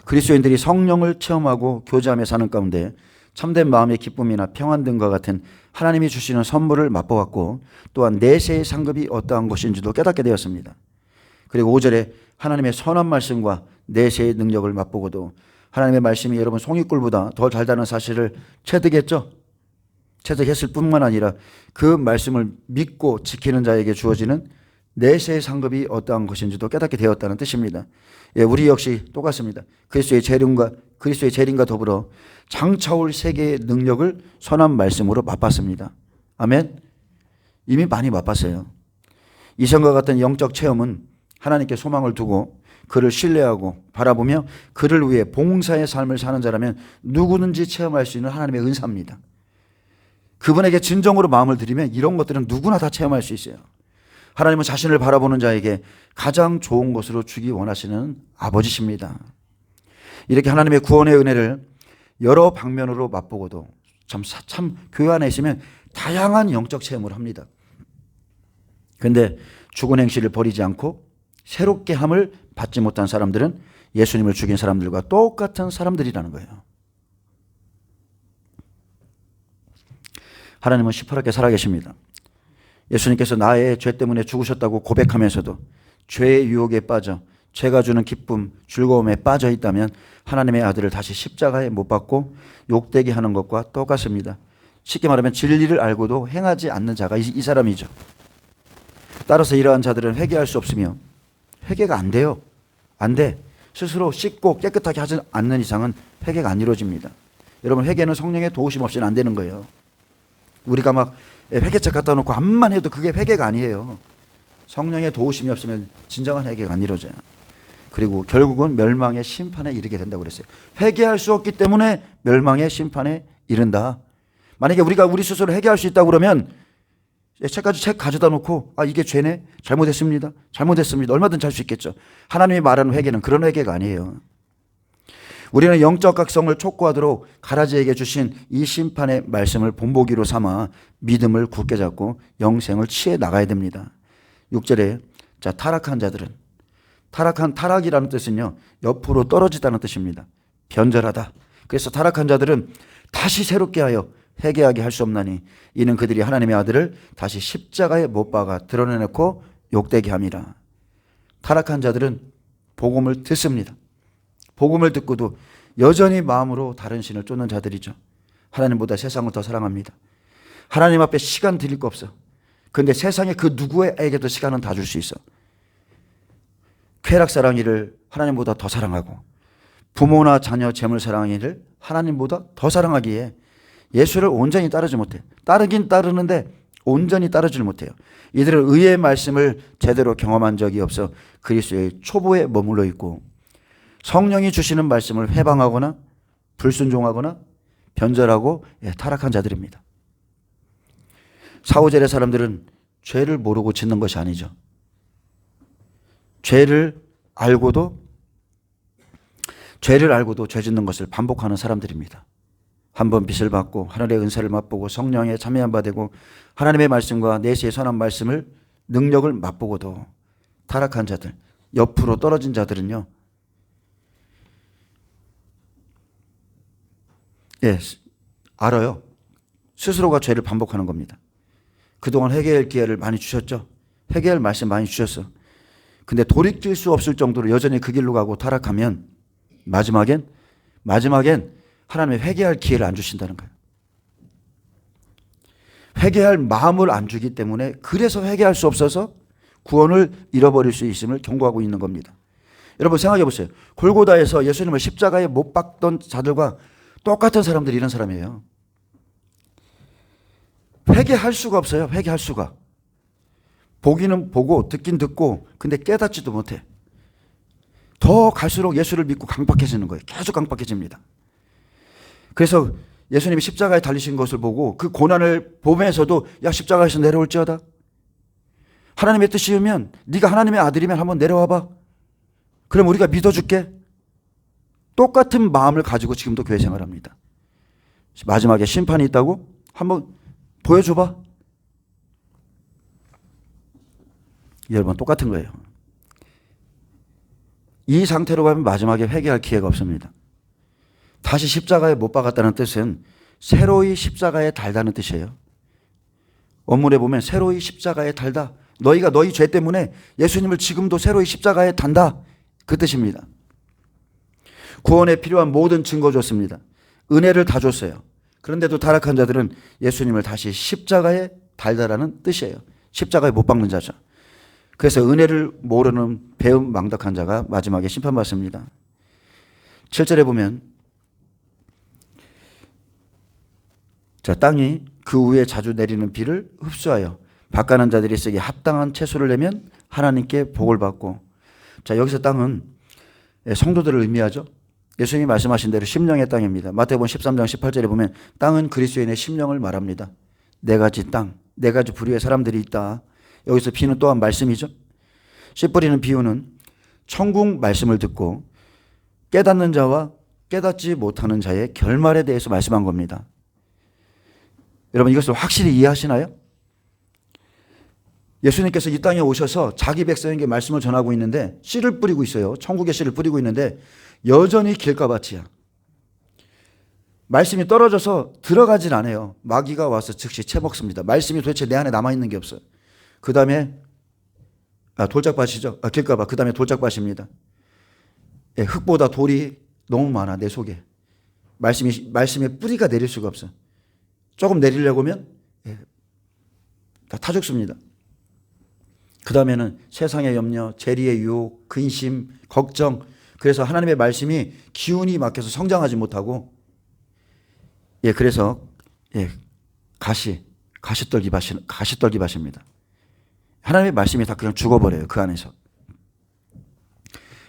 그리스도인들이 성령을 체험하고 교제하며 사는 가운데 참된 마음의 기쁨이나 평안 등과 같은 하나님이 주시는 선물을 맛보았고 또한 내세의 상급이 어떠한 것인지도 깨닫게 되었습니다. 그리고 5절에 하나님의 선한 말씀과 내세의 능력을 맛보고도 하나님의 말씀이 여러분 송이꿀보다 더 달다는 사실을 체득했죠. 체득했을 뿐만 아니라 그 말씀을 믿고 지키는 자에게 주어지는 내세의 상급이 어떠한 것인지도 깨닫게 되었다는 뜻입니다. 우리 역시 똑같습니다. 그리스도의 재림과 더불어 장차올 세계의 능력을 선한 말씀으로 맛봤습니다. 아멘. 이미 많이 맛봤어요. 이전과 같은 영적 체험은 하나님께 소망을 두고 그를 신뢰하고 바라보며 그를 위해 봉사의 삶을 사는 자라면 누구든지 체험할 수 있는 하나님의 은사입니다. 그분에게 진정으로 마음을 들이면 이런 것들은 누구나 다 체험할 수 있어요. 하나님은 자신을 바라보는 자에게 가장 좋은 것으로 주기 원하시는 아버지십니다. 이렇게 하나님의 구원의 은혜를 여러 방면으로 맛보고도 참 교회 안에 있으면 다양한 영적 체험을 합니다. 그런데 죽은 행실을 버리지 않고 새롭게 함을 받지 못한 사람들은 예수님을 죽인 사람들과 똑같은 사람들이라는 거예요. 하나님은 시퍼렇게 살아계십니다. 예수님께서 나의 죄 때문에 죽으셨다고 고백하면서도 죄의 유혹에 빠져 죄가 주는 기쁨, 즐거움에 빠져 있다면 하나님의 아들을 다시 십자가에 못 박고 욕되게 하는 것과 똑같습니다. 쉽게 말하면 진리를 알고도 행하지 않는 자가 이 사람이죠. 따라서 이러한 자들은 회개할 수 없으며 회개가 안 돼요. 안 돼. 스스로 씻고 깨끗하게 하지 않는 이상은 회개가 안 이루어집니다. 여러분, 회개는 성령의 도우심 없이는 안 되는 거예요. 우리가 막 회개책 갖다 놓고 암만 해도 그게 회개가 아니에요. 성령의 도우심이 없으면 진정한 회개가 안 이루어져요. 그리고 결국은 멸망의 심판에 이르게 된다고 그랬어요. 회개할 수 없기 때문에 멸망의 심판에 이른다. 만약에 우리가 우리 스스로 회개할 수 있다고 그러면 책 가져다 놓고 이게 죄네? 잘못했습니다. 얼마든지 할 수 있겠죠. 하나님이 말하는 회개는 그런 회개가 아니에요. 우리는 영적 각성을 촉구하도록 가라지에게 주신 이 심판의 말씀을 본보기로 삼아 믿음을 굳게 잡고 영생을 취해 나가야 됩니다. 6절에 타락한 자들은, 타락이라는 뜻은요, 옆으로 떨어지다는 뜻입니다. 변절하다. 그래서 타락한 자들은 다시 새롭게 하여 회개하게 할 수 없나니 이는 그들이 하나님의 아들을 다시 십자가에 못 박아 드러내놓고 욕되게 함이라. 타락한 자들은 복음을 듣습니다. 복음을 듣고도 여전히 마음으로 다른 신을 쫓는 자들이죠. 하나님보다 세상을 더 사랑합니다. 하나님 앞에 시간 드릴 거 없어. 근데 세상에 그 누구에게도 시간은 다 줄 수 있어. 쾌락 사랑이를 하나님보다 더 사랑하고 부모나 자녀, 재물 사랑이를 하나님보다 더 사랑하기에 예수를 온전히 따르지 못해. 따르긴 따르는데 온전히 따르질 못해요. 이들은 의의 말씀을 제대로 경험한 적이 없어 그리스도의 초보에 머물러 있고 성령이 주시는 말씀을 회방하거나 불순종하거나 변절하고 타락한 자들입니다. 사후절의 사람들은 죄를 모르고 짓는 것이 아니죠. 죄를 알고도 죄 짓는 것을 반복하는 사람들입니다. 한번 빚을 받고 하늘의 은사를 맛보고 성령에 참여한 바 되고 하나님의 말씀과 내시의 선한 말씀을 능력을 맛보고도 타락한 자들, 옆으로 떨어진 자들은요, 알아요. 스스로가 죄를 반복하는 겁니다. 그동안 회개할 기회를 많이 주셨죠. 회개할 말씀 많이 주셨어. 근데 돌이킬 수 없을 정도로 여전히 그 길로 가고 타락하면 마지막엔 하나님의 회개할 기회를 안 주신다는 거예요. 회개할 마음을 안 주기 때문에 그래서 회개할 수 없어서 구원을 잃어버릴 수 있음을 경고하고 있는 겁니다. 여러분 생각해 보세요. 골고다에서 예수님을 십자가에 못 박던 자들과 똑같은 사람들이 이런 사람이에요. 회개할 수가 없어요. 회개할 수가. 보기는 보고 듣긴 듣고 근데 깨닫지도 못해. 더 갈수록 예수를 믿고 강박해지는 거예요. 계속 강박해집니다. 그래서 예수님이 십자가에 달리신 것을 보고 그 고난을 보면서도 십자가에서 내려올지어다. 하나님의 뜻이면 네가 하나님의 아들이면 한번 내려와 봐. 그럼 우리가 믿어줄게. 똑같은 마음을 가지고 지금도 교회 생활합니다. 마지막에 심판이 있다고? 한번 보여줘봐. 여러분 똑같은 거예요. 이 상태로 가면 마지막에 회개할 기회가 없습니다. 다시 십자가에 못 박았다는 뜻은 새로이 십자가에 달다는 뜻이에요. 원문에 보면 새로이 십자가에 달다. 너희가 너희 죄 때문에 예수님을 지금도 새로이 십자가에 단다. 그 뜻입니다. 구원에 필요한 모든 증거 줬습니다. 은혜를 다 줬어요. 그런데도 타락한 자들은 예수님을 다시 십자가에 달다라는 뜻이에요. 십자가에 못 박는 자죠. 그래서 은혜를 모르는 배은망덕한 자가 마지막에 심판받습니다. 7절에 보면 땅이 그 위에 자주 내리는 비를 흡수하여 밭가는 자들이 쓰기 합당한 채소를 내면 하나님께 복을 받고, 여기서 땅은 성도들을 의미하죠. 예수님이 말씀하신 대로 심령의 땅입니다. 마태복음 13장 18절에 보면 땅은 그리스도인의 심령을 말합니다. 네 가지 땅, 네 가지 부류의 사람들이 있다. 여기서 비는 또한 말씀이죠. 씨 뿌리는 비유는 천국 말씀을 듣고 깨닫는 자와 깨닫지 못하는 자의 결말에 대해서 말씀한 겁니다. 여러분 이것을 확실히 이해하시나요? 예수님께서 이 땅에 오셔서 자기 백성에게 말씀을 전하고 있는데 씨를 뿌리고 있어요. 천국의 씨를 뿌리고 있는데 여전히 길가밭이야. 말씀이 떨어져서 들어가진 않아요. 마귀가 와서 즉시 채먹습니다. 말씀이 도대체 내 안에 남아있는 게 없어요. 그 다음에 돌짝밭이죠. 길가밭. 그 다음에 돌짝밭입니다. 흙보다 돌이 너무 많아 내 속에. 말씀의 뿌리가 내릴 수가 없어. 조금 내리려고 하면 다 죽습니다. 그 다음에는 세상의 염려, 재리의 유혹, 근심, 걱정. 그래서 하나님의 말씀이 기운이 막혀서 성장하지 못하고, 그래서 가시떨기밭입니다. 하나님의 말씀이 다 그냥 죽어버려요. 그 안에서.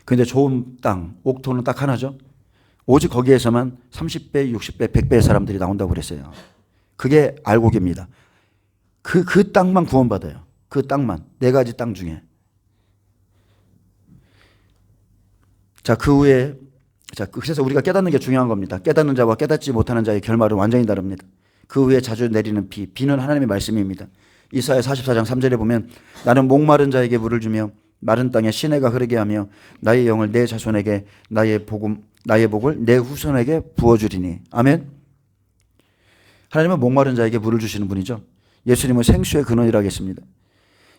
그런데 좋은 땅, 옥토는 딱 하나죠. 오직 거기에서만 30배, 60배, 100배의 사람들이 나온다고 그랬어요. 그게 알곡입니다. 그 땅만 구원받아요. 그 땅만. 4가지 땅 중에. 자, 그 후에, 그래서 우리가 깨닫는 게 중요한 겁니다. 깨닫는 자와 깨닫지 못하는 자의 결말은 완전히 다릅니다. 그 후에 자주 내리는 비. 비는 하나님의 말씀입니다. 이사야 44장 3절에 보면 나는 목마른 자에게 물을 주며 마른 땅에 시내가 흐르게 하며 나의 영을 내 자손에게 나의 복을 내 후손에게 부어주리니. 아멘. 하나님은 목마른 자에게 물을 주시는 분이죠. 예수님은 생수의 근원이라 하겠습니다.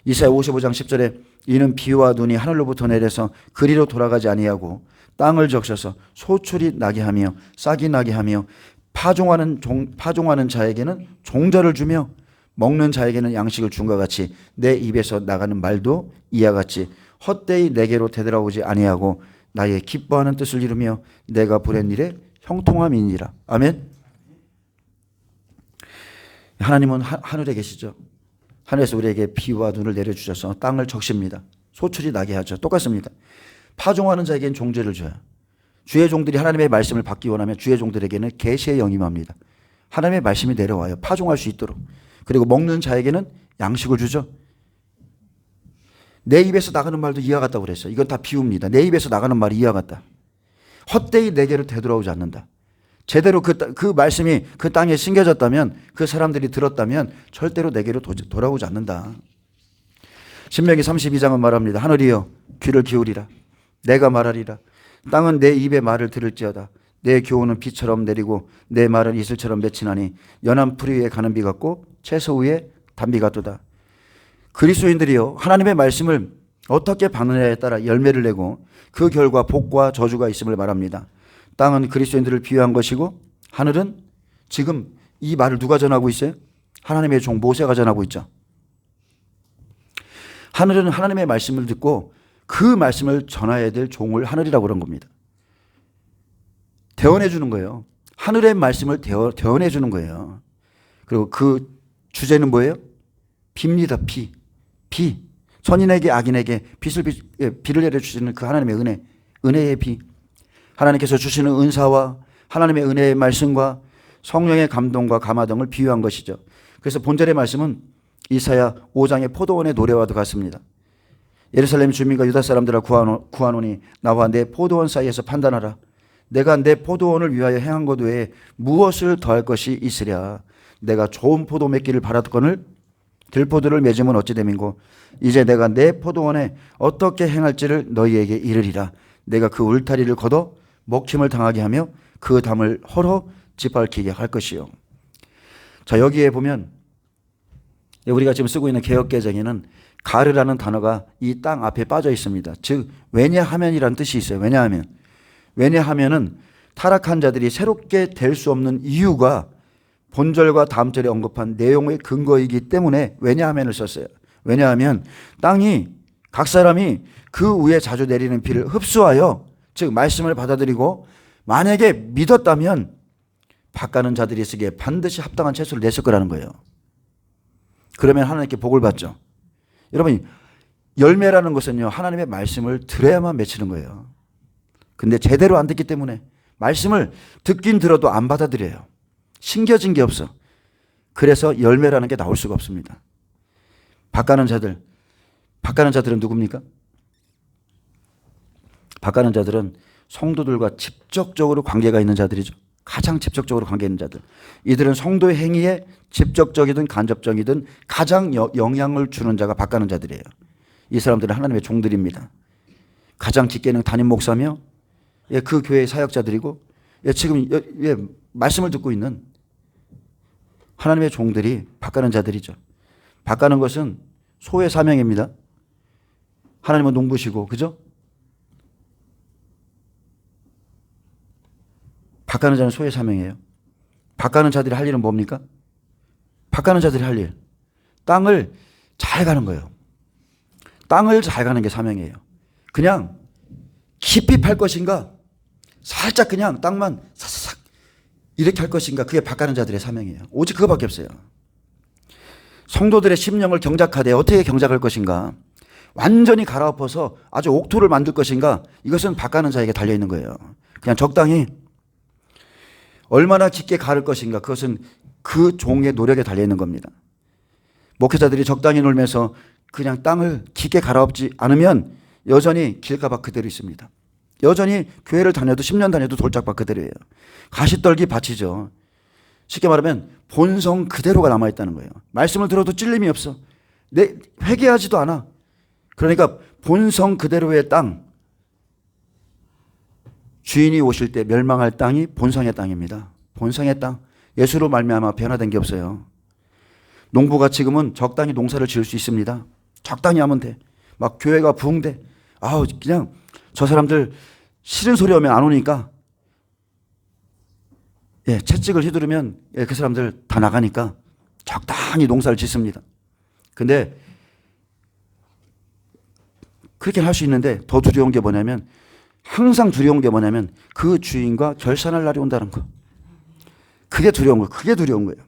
이사야 55장 10절에 이는 비와 눈이 하늘로부터 내려서 그리로 돌아가지 아니하고 땅을 적셔서 소출이 나게 하며 싹이 나게 하며 파종하는 자에게는 종자를 주며 먹는 자에게는 양식을 준과 같이 내 입에서 나가는 말도 이와 같이 헛되이 내게로 되돌아오지 아니하고 나의 기뻐하는 뜻을 이루며 내가 보낸 일에 형통함이니라. 아멘. 하나님은 하늘에 계시죠. 하늘에서 우리에게 비와 눈을 내려주셔서 땅을 적십니다. 소출이 나게 하죠. 똑같습니다. 파종하는 자에게는 종자를 줘요. 주의 종들이 하나님의 말씀을 받기 원하면 주의 종들에게는 계시의 영이 임합니다. 하나님의 말씀이 내려와요. 파종할 수 있도록. 그리고 먹는 자에게는 양식을 주죠. 내 입에서 나가는 말도 이와 같다고 그랬어요. 이건 다 비유입니다. 내 입에서 나가는 말이 이와 같다. 헛되이 내게로 되돌아오지 않는다. 제대로 그 말씀이 그 땅에 심겨졌다면, 그 사람들이 들었다면 절대로 내게로 돌아오지 않는다. 신명기 32장은 말합니다. 하늘이여 귀를 기울이라. 내가 말하리라. 땅은 내 입의 말을 들을지어다. 내 교훈은 비처럼 내리고 내 말은 이슬처럼 맺히나니 연한 풀 위에 가는 비 같고 채소 위에 단비 같도다. 그리스도인들이요 하나님의 말씀을 어떻게 받느냐에 따라 열매를 내고 그 결과 복과 저주가 있음을 말합니다. 땅은 그리스도인들을 비유한 것이고 하늘은 지금 이 말을 누가 전하고 있어요? 하나님의 종 모세가 전하고 있죠. 하늘은 하나님의 말씀을 듣고 그 말씀을 전해야 될 종을 하늘이라고 그런 겁니다. 대언해 주는 거예요. 하늘의 말씀을 대언해 주는 거예요. 그리고 그 주제는 뭐예요? 비입니다. 비. 선인에게 악인에게 비를 내려주시는 그 하나님의 은혜의 비. 하나님께서 주시는 은사와 하나님의 은혜의 말씀과 성령의 감동과 감화 등을 비유한 것이죠. 그래서 본절의 말씀은 이사야 5장의 포도원의 노래와도 같습니다. 예루살렘 주민과 유다 사람들아 구하노니 나와 내 포도원 사이에서 판단하라. 내가 내 포도원을 위하여 행한 것 외에 무엇을 더할 것이 있으랴. 내가 좋은 포도 맺기를 바랐거늘 들포도를 맺으면 어찌 됨인고 이제 내가 내 포도원에 어떻게 행할지를 너희에게 이르리라. 내가 그 울타리를 걷어 먹힘을 당하게 하며 그 담을 헐어 짓밟히게 할 것이요. 자, 여기에 보면 우리가 지금 쓰고 있는 개역개정에는 가르라는 단어가 이 땅 앞에 빠져 있습니다. 즉 왜냐하면이라는 뜻이 있어요. 왜냐하면은 타락한 자들이 새롭게 될 수 없는 이유가 본절과 다음 절에 언급한 내용의 근거이기 때문에 왜냐하면을 썼어요. 왜냐하면 땅이 각 사람이 그 위에 자주 내리는 비를 흡수하여 즉 말씀을 받아들이고 만약에 믿었다면 밭가는 자들이 쓰기에 반드시 합당한 채소를 냈을 거라는 거예요. 그러면 하나님께 복을 받죠. 여러분 열매라는 것은요 하나님의 말씀을 들어야만 맺히는 거예요. 근데 제대로 안 듣기 때문에 말씀을 듣긴 들어도 안 받아들여요. 신겨진 게 없어. 그래서 열매라는 게 나올 수가 없습니다. 밭가는 자들은 누굽니까? 밭가는 자들은 성도들과 직접적으로 관계가 있는 자들이죠. 가장 직접적으로 관계 있는 자들. 이들은 성도의 행위에 직접적이든 간접적이든 가장 영향을 주는 자가 밭가는 자들이에요. 이 사람들은 하나님의 종들입니다. 가장 짙게는 담임 목사며 그 교회의 사역자들이고 지금 말씀을 듣고 있는 하나님의 종들이 밭가는 자들이죠. 밭가는 것은 소의 사명입니다. 하나님은 농부시고 그죠? 밭가는 자는 소의 사명이에요. 밭가는 자들이 할 일은 뭡니까? 밭가는 자들이 할 일. 땅을 잘 가는 거예요. 땅을 잘 가는 게 사명이에요. 그냥 깊이 팔 것인가? 살짝 그냥 땅만 사사삭 이렇게 할 것인가? 그게 밭가는 자들의 사명이에요. 오직 그거밖에 없어요. 성도들의 심령을 경작하되 어떻게 경작할 것인가? 완전히 갈아엎어서 아주 옥토를 만들 것인가? 이것은 밭가는 자에게 달려있는 거예요. 그냥 적당히 얼마나 짙게 가를 것인가? 그것은 그 종의 노력에 달려있는 겁니다. 목회자들이 적당히 놀면서 그냥 땅을 깊게 갈아엎지 않으면 여전히 길가밭 그대로 있습니다. 여전히 교회를 다녀도 10년 다녀도 돌짝밭 그대로예요. 가시떨기 밭이죠. 쉽게 말하면 본성 그대로가 남아있다는 거예요. 말씀을 들어도 찔림이 없어. 회개하지도 않아. 그러니까 본성 그대로의 땅, 주인이 오실 때 멸망할 땅이 본성의 땅입니다. 본성의 땅. 예수로 말미암아 변화된 게 없어요. 농부가 지금은 적당히 농사를 지을 수 있습니다. 적당히 하면 돼. 막 교회가 부흥돼. 그냥 저 사람들 싫은 소리 하면 안 오니까 채찍을 휘두르면 그 사람들 다 나가니까 적당히 농사를 짓습니다. 근데 그렇게 할 수 있는데 더 두려운 게 뭐냐면, 항상 두려운 게 뭐냐면 그 주인과 결산할 날이 온다는 거. 그게 두려운 거예요. 그게 두려운 거예요.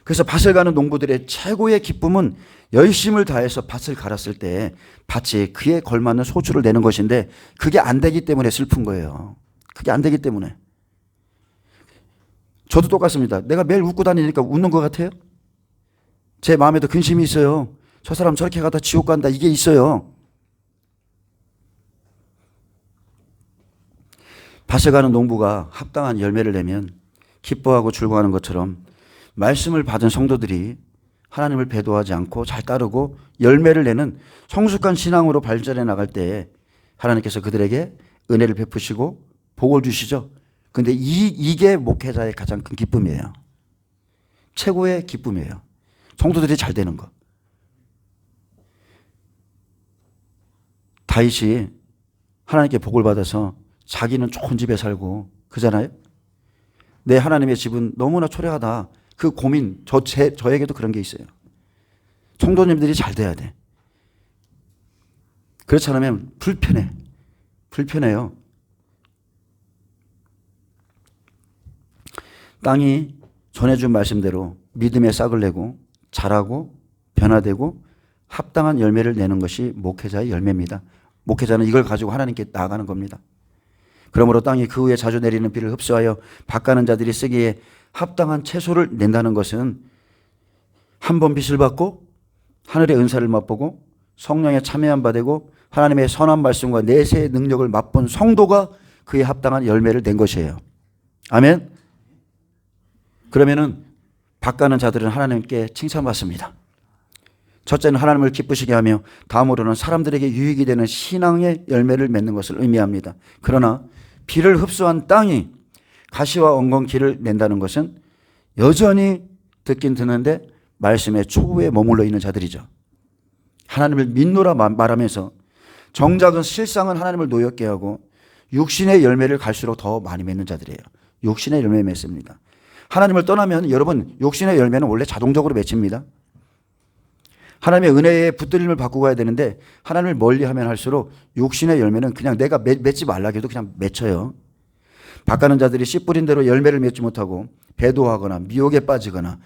그래서 밭을 가는 농부들의 최고의 기쁨은 열심을 다해서 밭을 갈았을 때 밭이 그에 걸맞는 소출을 내는 것인데, 그게 안 되기 때문에 슬픈 거예요. 그게 안 되기 때문에. 저도 똑같습니다. 내가 매일 웃고 다니니까 웃는 것 같아요? 제 마음에도 근심이 있어요. 저 사람 저렇게 가다 지옥 간다, 이게 있어요. 밭에 가는 농부가 합당한 열매를 내면 기뻐하고 즐거워하는 것처럼, 말씀을 받은 성도들이 하나님을 배도하지 않고 잘 따르고 열매를 내는 성숙한 신앙으로 발전해 나갈 때 하나님께서 그들에게 은혜를 베푸시고 복을 주시죠. 근데 이게 목회자의 가장 큰 기쁨이에요. 최고의 기쁨이에요. 성도들이 잘 되는 거. 다윗이 하나님께 복을 받아서 자기는 좋은 집에 살고 그잖아요. 내 하나님의 집은 너무나 초라하다. 그 고민, 저에게도 그런 게 있어요. 성도님들이 잘 돼야 돼. 그렇지 않으면 불편해요. 땅이 전해준 말씀대로 믿음의 싹을 내고 자라고 변화되고 합당한 열매를 내는 것이 목회자의 열매입니다. 목회자는 이걸 가지고 하나님께 나아가는 겁니다. 그러므로 땅이 그 후에 자주 내리는 비를 흡수하여 밭가는 자들이 쓰기에 합당한 채소를 낸다는 것은, 한 번 빚을 받고 하늘의 은사를 맛보고 성령에 참여한 바 되고 하나님의 선한 말씀과 내세의 능력을 맛본 성도가 그에 합당한 열매를 낸 것이에요. 아멘. 그러면은 밭가는 자들은 하나님께 칭찬받습니다. 첫째는 하나님을 기쁘시게 하며, 다음으로는 사람들에게 유익이 되는 신앙의 열매를 맺는 것을 의미합니다. 그러나 비를 흡수한 땅이 가시와 엉겅퀴를 낸다는 것은 여전히 듣긴 듣는데 말씀의 초부에 머물러 있는 자들이죠. 하나님을 믿노라 말하면서 정작은 실상은 하나님을 노엽게 하고 육신의 열매를 갈수록 더 많이 맺는 자들이에요. 육신의 열매 맺습니다. 하나님을 떠나면 여러분, 육신의 열매는 원래 자동적으로 맺힙니다. 하나님의 은혜에 붙들림을 받고 가야 되는데, 하나님을 멀리하면 할수록 육신의 열매는 그냥 내가 맺지 말라 해도 그냥 맺혀요. 밭가는 자들이 씨 뿌린 대로 열매를 맺지 못하고 배도하거나 미혹에 빠지거나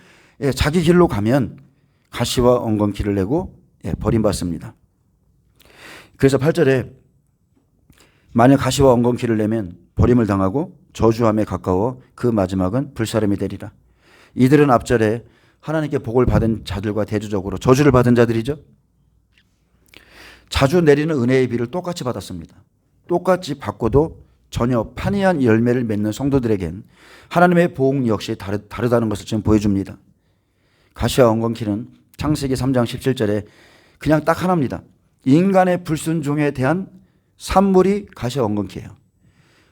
자기 길로 가면 가시와 엉겅퀴를 내고 버림받습니다. 그래서 8절에 만약 가시와 엉겅퀴를 내면 버림을 당하고 저주함에 가까워 그 마지막은 불사름이 되리라. 이들은 앞절에 하나님께 복을 받은 자들과 대조적으로 저주를 받은 자들이죠. 자주 내리는 은혜의 비를 똑같이 받았습니다. 똑같이 받고도 전혀 판이한 열매를 맺는 성도들에겐 하나님의 보응 역시 다르다는 것을 지금 보여줍니다. 가시와 엉겅퀴는 창세기 3장 17절에 그냥 딱 하나입니다. 인간의 불순종에 대한 산물이 가시와 엉겅퀴예요.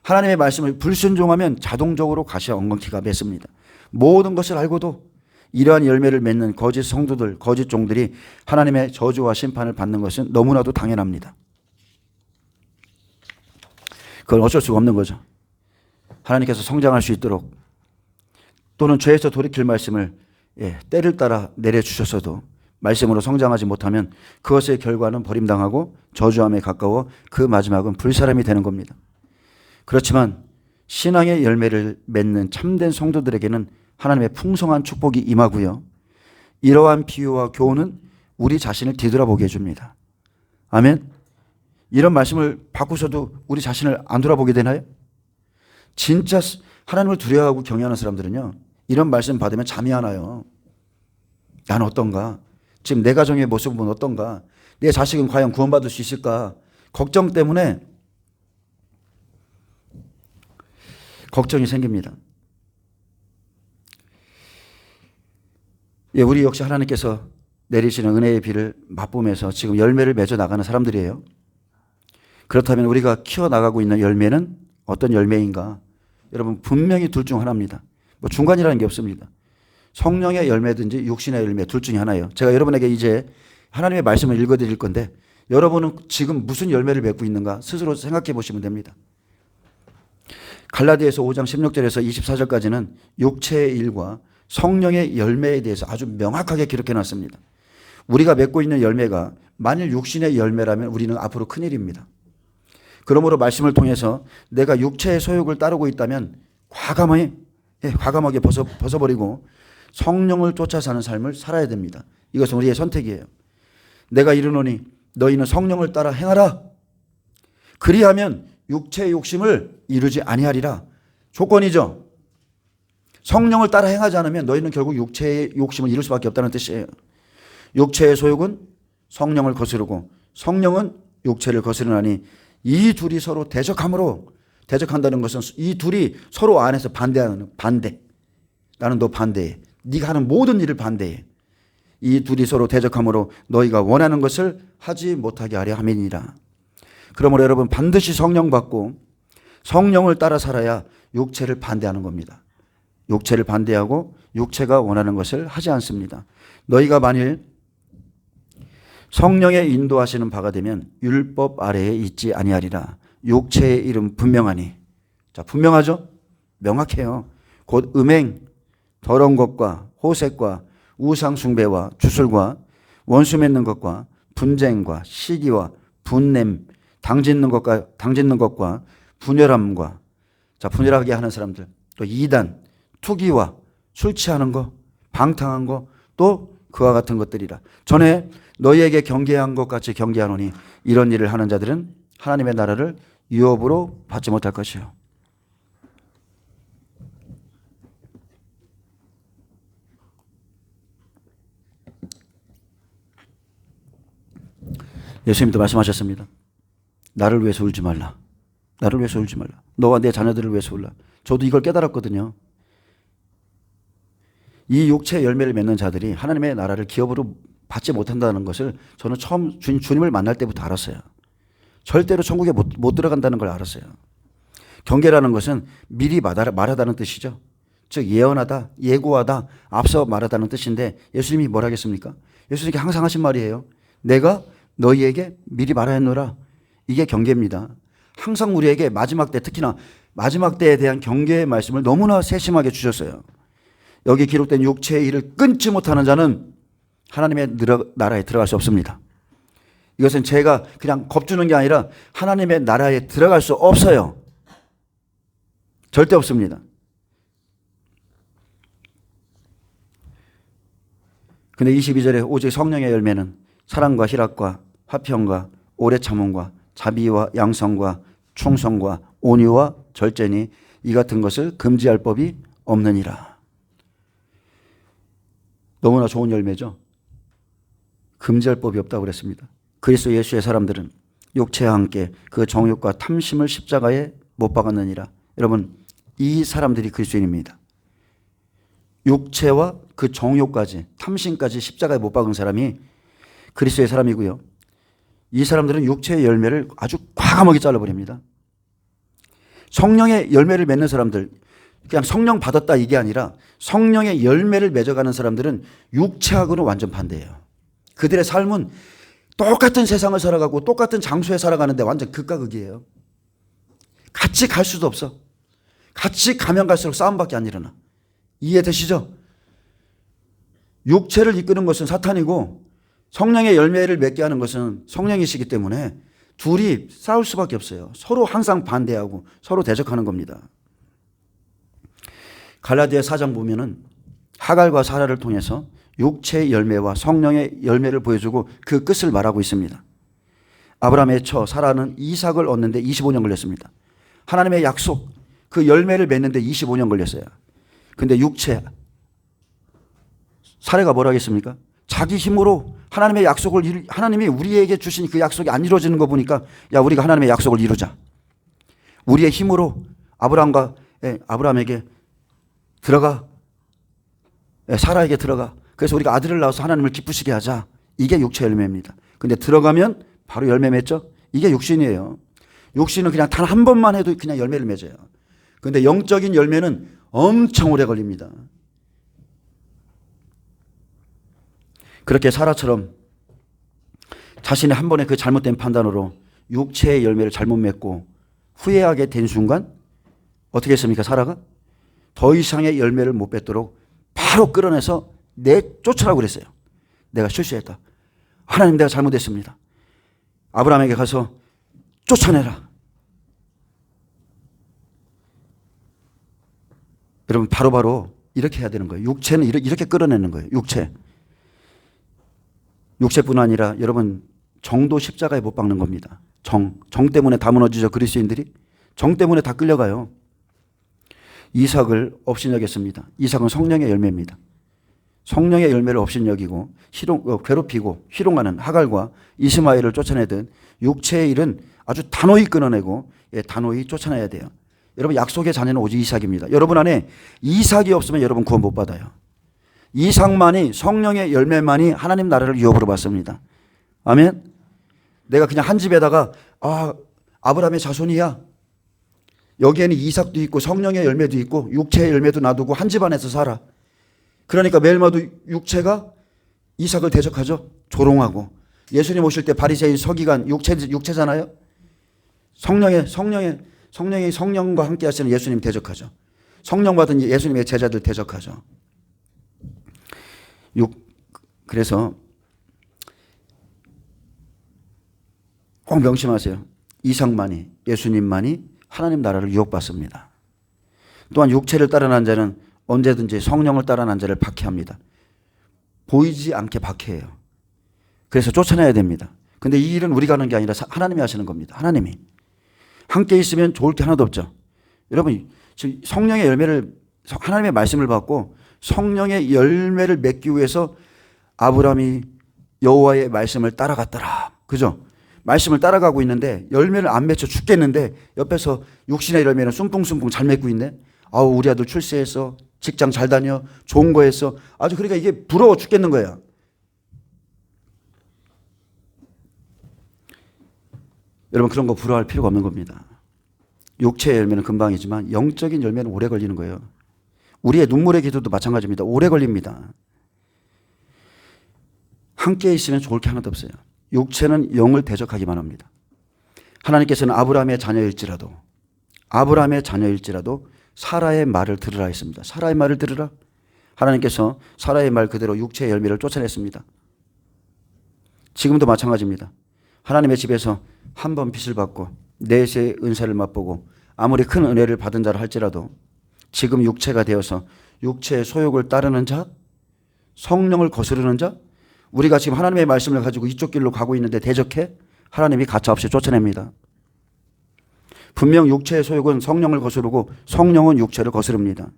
하나님의 말씀을 불순종하면 자동적으로 가시와 엉겅퀴가 맺습니다. 모든 것을 알고도 이러한 열매를 맺는 거짓 성도들, 거짓 종들이 하나님의 저주와 심판을 받는 것은 너무나도 당연합니다. 그건 어쩔 수가 없는 거죠. 하나님께서 성장할 수 있도록, 또는 죄에서 돌이킬 말씀을 때를 따라 내려주셨어도 말씀으로 성장하지 못하면 그것의 결과는 버림당하고 저주함에 가까워 그 마지막은 불사람이 되는 겁니다. 그렇지만 신앙의 열매를 맺는 참된 성도들에게는 하나님의 풍성한 축복이 임하고요. 이러한 비유와 교훈은 우리 자신을 뒤돌아보게 해줍니다. 아멘. 이런 말씀을 받고서도 우리 자신을 안 돌아보게 되나요? 진짜 하나님을 두려워하고 경외하는 사람들은요, 이런 말씀 받으면 잠이 안 와요. 난 어떤가? 지금 내 가정의 모습은 어떤가? 내 자식은 과연 구원받을 수 있을까? 걱정 때문에 걱정이 생깁니다. 예, 우리 역시 하나님께서 내리시는 은혜의 비를 맛보면서 지금 열매를 맺어 나가는 사람들이에요. 그렇다면 우리가 키워나가고 있는 열매는 어떤 열매인가? 여러분, 분명히 둘 중 하나입니다. 뭐 중간이라는 게 없습니다. 성령의 열매든지 육신의 열매 둘 중에 하나예요. 제가 여러분에게 이제 하나님의 말씀을 읽어드릴 건데 여러분은 지금 무슨 열매를 맺고 있는가 스스로 생각해 보시면 됩니다. 갈라디아서 5장 16절에서 24절까지는 육체의 일과 성령의 열매에 대해서 아주 명확하게 기록해 놨습니다. 우리가 맺고 있는 열매가 만일 육신의 열매라면 우리는 앞으로 큰일입니다. 그러므로 말씀을 통해서 내가 육체의 소욕을 따르고 있다면 과감하게 벗어버리고 성령을 쫓아 사는 삶을 살아야 됩니다. 이것은 우리의 선택이에요. 내가 이르노니 너희는 성령을 따라 행하라. 그리하면 육체의 욕심을 이루지 아니하리라. 조건이죠. 성령을 따라 행하지 않으면 너희는 결국 육체의 욕심을 이룰 수밖에 없다는 뜻이에요. 육체의 소욕은 성령을 거스르고 성령은 육체를 거스르나니 이 둘이 서로 대적한다는 것은 이 둘이 서로 안에서 반대하는 반대. 나는 너 반대해. 네가 하는 모든 일을 반대해. 이 둘이 서로 대적함으로 너희가 원하는 것을 하지 못하게 하려 함이니라. 그러므로 여러분 반드시 성령 받고 성령을 따라 살아야 육체를 반대하는 겁니다. 육체를 반대하고 육체가 원하는 것을 하지 않습니다. 너희가 만일 성령의 인도하시는 바가 되면 율법 아래에 있지 아니하리라. 육체의 이름 분명하니. 자, 분명하죠? 명확해요. 곧 음행, 더러운 것과 호색과 우상 숭배와 주술과 원수 맺는 것과 분쟁과 시기와 분냄, 당짓는 것과 분열함과, 자, 분열하게 하는 사람들, 또 이단, 투기와 술 취하는 거, 방탕한 거, 또 그와 같은 것들이라. 전에 너희에게 경계한 것 같이 경계하노니 이런 일을 하는 자들은 하나님의 나라를 유업으로 받지 못할 것이요. 예수님도 말씀하셨습니다. 나를 위해서 울지 말라. 나를 위해서 울지 말라. 너와 내 자녀들을 위해서 울라. 저도 이걸 깨달았거든요. 이 육체의 열매를 맺는 자들이 하나님의 나라를 기업으로 받지 못한다는 것을 저는 처음 주님을 만날 때부터 알았어요. 절대로 천국에 못 들어간다는 걸 알았어요. 경계라는 것은 미리 말하다는 뜻이죠. 즉 예언하다, 예고하다, 앞서 말하다는 뜻인데 예수님이 뭘 하겠습니까? 예수님께 항상 하신 말이에요. 내가 너희에게 미리 말하였노라. 이게 경계입니다. 항상 우리에게 마지막 때, 특히나 마지막 때에 대한 경계의 말씀을 너무나 세심하게 주셨어요. 여기 기록된 육체의 일을 끊지 못하는 자는 하나님의 나라에 들어갈 수 없습니다. 이것은 제가 그냥 겁주는 게 아니라 하나님의 나라에 들어갈 수 없어요. 절대 없습니다. 근데 22절에 오직 성령의 열매는 사랑과 희락과 화평과 오래 참음과 자비와 양성과 충성과 온유와 절제니 이 같은 것을 금지할 법이 없느니라. 너무나 좋은 열매죠. 금지할 법이 없다고 그랬습니다. 그리스도 예수의 사람들은 육체와 함께 그 정욕과 탐심을 십자가에 못 박았느니라. 여러분, 이 사람들이 그리스도인입니다. 육체와 그 정욕까지, 탐심까지 십자가에 못 박은 사람이 그리스도의 사람이고요. 이 사람들은 육체의 열매를 아주 과감하게 잘라버립니다. 성령의 열매를 맺는 사람들, 그냥 성령 받았다 이게 아니라 성령의 열매를 맺어가는 사람들은 육체하고는 완전 반대예요. 그들의 삶은 똑같은 세상을 살아가고 똑같은 장소에 살아가는데 완전 극과 극이에요. 같이 갈 수도 없어. 같이 가면 갈수록 싸움밖에 안 일어나. 이해되시죠? 육체를 이끄는 것은 사탄이고 성령의 열매를 맺게 하는 것은 성령이시기 때문에 둘이 싸울 수밖에 없어요. 서로 항상 반대하고 서로 대적하는 겁니다. 갈라디아 4장 보면은 하갈과 사라를 통해서 육체의 열매와 성령의 열매를 보여주고 그 끝을 말하고 있습니다. 아브라함의 처 사라는 이삭을 얻는데 25년 걸렸습니다. 하나님의 약속 그 열매를 맺는데 25년 걸렸어요. 근데 육체 사례가 뭐라겠습니까? 자기 힘으로 하나님의 약속을 하나님이 우리에게 주신 그 약속이 안 이루어지는 거 보니까 야 우리가 하나님의 약속을 이루자. 우리의 힘으로 아브라함에게 들어가. 사라에게 들어가. 그래서 우리가 아들을 낳아서 하나님을 기쁘시게 하자. 이게 육체 열매입니다. 근데 들어가면 바로 열매 맺죠. 이게 육신이에요. 육신은 그냥 단 한 번만 해도 그냥 열매를 맺어요. 근데 영적인 열매는 엄청 오래 걸립니다. 그렇게 사라처럼 자신의 한 번의 그 잘못된 판단으로 육체의 열매를 잘못 맺고 후회하게 된 순간 어떻게 했습니까? 사라가 더 이상의 열매를 못 맺도록 바로 끌어내서 쫓으라고 그랬어요. 내가 실수했다. 하나님 내가 잘못했습니다. 아브라함에게 가서 쫓아내라. 여러분 바로바로 이렇게 해야 되는 거예요. 육체는 이렇게 끌어내는 거예요. 육체뿐 아니라 여러분 정도 십자가에 못 박는 겁니다. 정 때문에 다 무너지죠. 그리스도인들이. 정 때문에 다 끌려가요. 이삭을 업신여겼습니다. 이삭은 성령의 열매입니다. 성령의 열매를 업신여기고 괴롭히고 희롱하는 하갈과 이스마엘을 쫓아내듯 육체의 일은 아주 단호히 끊어내고 단호히 쫓아내야 돼요. 여러분 약속의 자녀는 오직 이삭입니다. 여러분 안에 이삭이 없으면 여러분 구원 못 받아요. 이삭만이 성령의 열매만이 하나님 나라를 유업으로 받습니다. 아멘. 내가 그냥 한 집에다가 아브라함의 자손이야. 여기에는 이삭도 있고 성령의 열매도 있고 육체의 열매도 놔두고 한 집 안에서 살아. 그러니까 매일마다 육체가 이삭을 대적하죠. 조롱하고. 예수님 오실 때 바리새인 서기관 육체잖아요. 성령과 함께 하시는 예수님 대적하죠. 성령 받은 예수님의 제자들 대적하죠. 그래서 꼭 명심하세요. 이삭만이 예수님만이 하나님 나라를 유혹받습니다. 또한 육체를 따르는 자는 언제든지 성령을 따르는 자를 박해합니다. 보이지 않게 박해해요. 그래서 쫓아내야 됩니다. 근데 이 일은 우리가 하는 게 아니라 하나님이 하시는 겁니다. 하나님이. 함께 있으면 좋을 게 하나도 없죠. 여러분 지금 성령의 열매를 하나님의 말씀을 받고 성령의 열매를 맺기 위해서 아브라함이 여호와의 말씀을 따라갔더라. 그죠? 말씀을 따라가고 있는데 열매를 안 맺혀 죽겠는데 옆에서 육신의 열매는 숭풍숭풍 잘 맺고 있네. 아우 우리 아들 출세했어. 직장 잘 다녀. 좋은 거 했어. 아주 그러니까 이게 부러워 죽겠는 거야. 여러분 그런 거 부러워할 필요가 없는 겁니다. 육체의 열매는 금방이지만 영적인 열매는 오래 걸리는 거예요. 우리의 눈물의 기도도 마찬가지입니다. 오래 걸립니다. 함께 있으면 좋을 게 하나도 없어요. 육체는 영을 대적하기만 합니다. 하나님께서는 아브라함의 자녀일지라도 사라의 말을 들으라 했습니다. 사라의 말을 들으라. 하나님께서 사라의 말 그대로 육체의 열매를 쫓아냈습니다. 지금도 마찬가지입니다. 하나님의 집에서 한 번 빚을 받고 내세의 은사를 맛보고 아무리 큰 은혜를 받은 자라 할지라도 지금 육체가 되어서 육체의 소욕을 따르는 자, 성령을 거스르는 자, 우리가 지금 하나님의 말씀을 가지고 이쪽 길로 가고 있는데 대적해 하나님이 가차없이 쫓아냅니다. 분명 육체의 소욕은 성령을 거스르고 성령은 육체를 거스릅니다.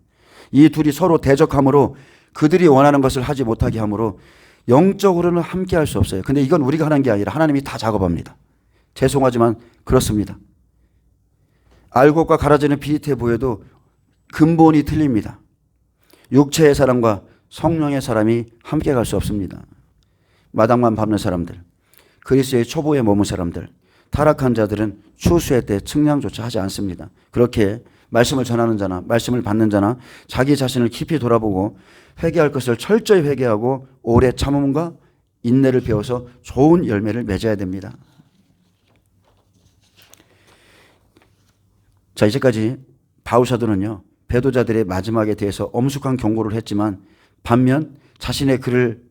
이 둘이 서로 대적함으로 그들이 원하는 것을 하지 못하게 함으로 영적으로는 함께 할 수 없어요. 근데 이건 우리가 하는 게 아니라 하나님이 다 작업합니다. 죄송하지만 그렇습니다. 알곡과 가라지는 비슷해 보여도 근본이 틀립니다. 육체의 사람과 성령의 사람이 함께 갈 수 없습니다. 마당만 밟는 사람들, 그리스도의 초보에 머문 사람들, 타락한 자들은 추수의 때 측량조차 하지 않습니다. 그렇게 말씀을 전하는 자나 말씀을 받는 자나 자기 자신을 깊이 돌아보고 회개할 것을 철저히 회개하고 오래 참음과 인내를 배워서 좋은 열매를 맺어야 됩니다. 자, 이제까지 바울 사도는요, 배도자들의 마지막에 대해서 엄숙한 경고를 했지만 반면 자신의 글을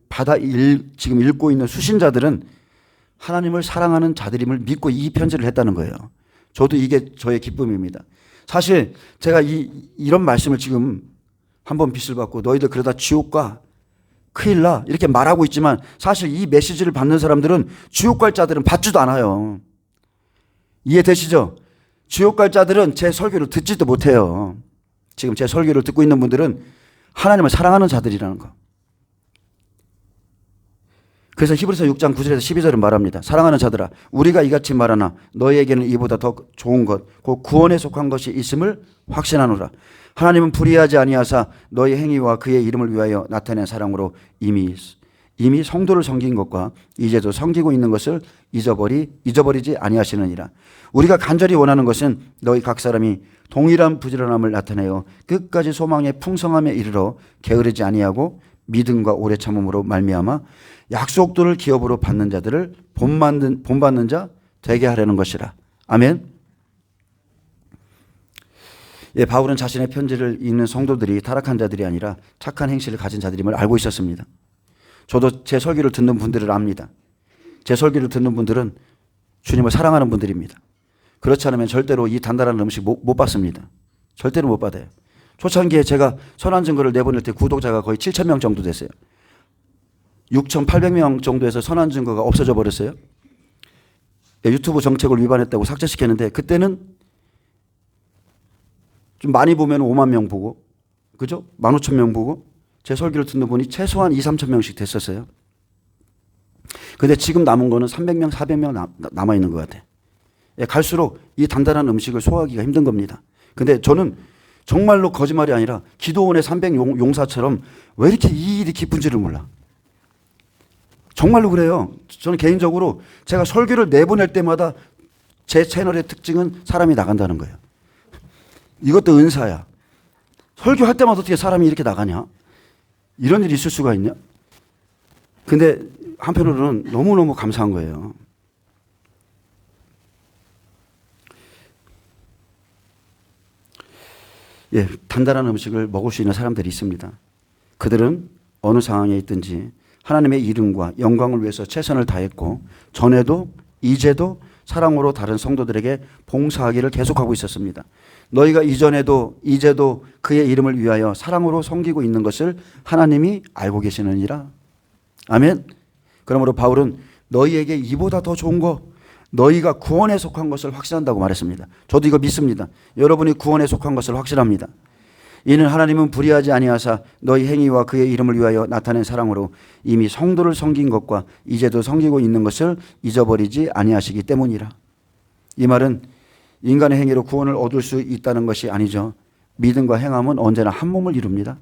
지금 읽고 있는 수신자들은 하나님을 사랑하는 자들임을 믿고 이 편지를 했다는 거예요. 저도 이게 저의 기쁨입니다. 사실 제가 이런 말씀을 지금 한번 빚을 받고 너희들 그러다 지옥 가 큰일 나 이렇게 말하고 있지만 사실 이 메시지를 받는 사람들은 지옥 갈 자들은 받지도 않아요. 이해되시죠? 지옥 갈 자들은 제 설교를 듣지도 못해요. 지금 제 설교를 듣고 있는 분들은 하나님을 사랑하는 자들이라는 거. 그래서 히브리서 6장 9절에서 12절은 말합니다. 사랑하는 자들아, 우리가 이같이 말하나 너희에게는 이보다 더 좋은 것, 곧 구원에 속한 것이 있음을 확신하노라. 하나님은 불의하지 아니하사 너희 행위와 그의 이름을 위하여 나타낸 사랑으로 이미 성도를 섬긴 것과 이제도 섬기고 있는 것을 잊어버리지 아니하시느니라. 우리가 간절히 원하는 것은 너희 각 사람이 동일한 부지런함을 나타내어 끝까지 소망의 풍성함에 이르러 게으르지 아니하고 믿음과 오래 참음으로 말미암아 약속들을 기업으로 받는 자들을 본받는 자 되게 하려는 것이라. 아멘. 예, 바울은 자신의 편지를 읽는 성도들이 타락한 자들이 아니라 착한 행실을 가진 자들임을 알고 있었습니다. 저도 제 설교를 듣는 분들을 압니다. 제 설교를 듣는 분들은 주님을 사랑하는 분들입니다. 그렇지 않으면 절대로 이 단단한 음식 못 받습니다. 절대로 못 받아요. 초창기에 제가 선한 증거를 내보낼 때 구독자가 거의 7,000명 정도 됐어요. 6,800명 정도에서 선한 증거가 없어져 버렸어요. 유튜브 정책을 위반했다고 삭제시켰는데 그때는 좀 많이 보면 5만 명 보고, 그죠? 15,000명 보고 제 설교를 듣는 분이 최소한 2, 3천 명씩 됐었어요. 근데 지금 남은 거는 300명, 400명 남아있는 것 같아요. 갈수록 이 단단한 음식을 소화하기가 힘든 겁니다. 근데 저는 정말로 거짓말이 아니라 기도원의 300 용사처럼 왜 이렇게 이 일이 깊은지를 몰라. 정말로 그래요. 저는 개인적으로 제가 설교를 내보낼 때마다 제 채널의 특징은 사람이 나간다는 거예요. 이것도 은사야. 설교할 때마다 어떻게 사람이 이렇게 나가냐? 이런 일이 있을 수가 있냐? 근데 한편으로는 너무너무 감사한 거예요. 예, 단단한 음식을 먹을 수 있는 사람들이 있습니다. 그들은 어느 상황에 있든지 하나님의 이름과 영광을 위해서 최선을 다했고 전에도 이제도 사랑으로 다른 성도들에게 봉사하기를 계속하고 있었습니다. 너희가 이전에도 이제도 그의 이름을 위하여 사랑으로 섬기고 있는 것을 하나님이 알고 계시느니라. 아멘. 그러므로 바울은 너희에게 이보다 더 좋은 거, 너희가 구원에 속한 것을 확신한다고 말했습니다. 저도 이거 믿습니다. 여러분이 구원에 속한 것을 확신합니다. 이는 하나님은 불의하지 아니하사 너희 행위와 그의 이름을 위하여 나타낸 사랑으로 이미 성도를 섬긴 것과 이제도 섬기고 있는 것을 잊어버리지 아니하시기 때문이라. 이 말은 인간의 행위로 구원을 얻을 수 있다는 것이 아니죠. 믿음과 행함은 언제나 한 몸을 이룹니다.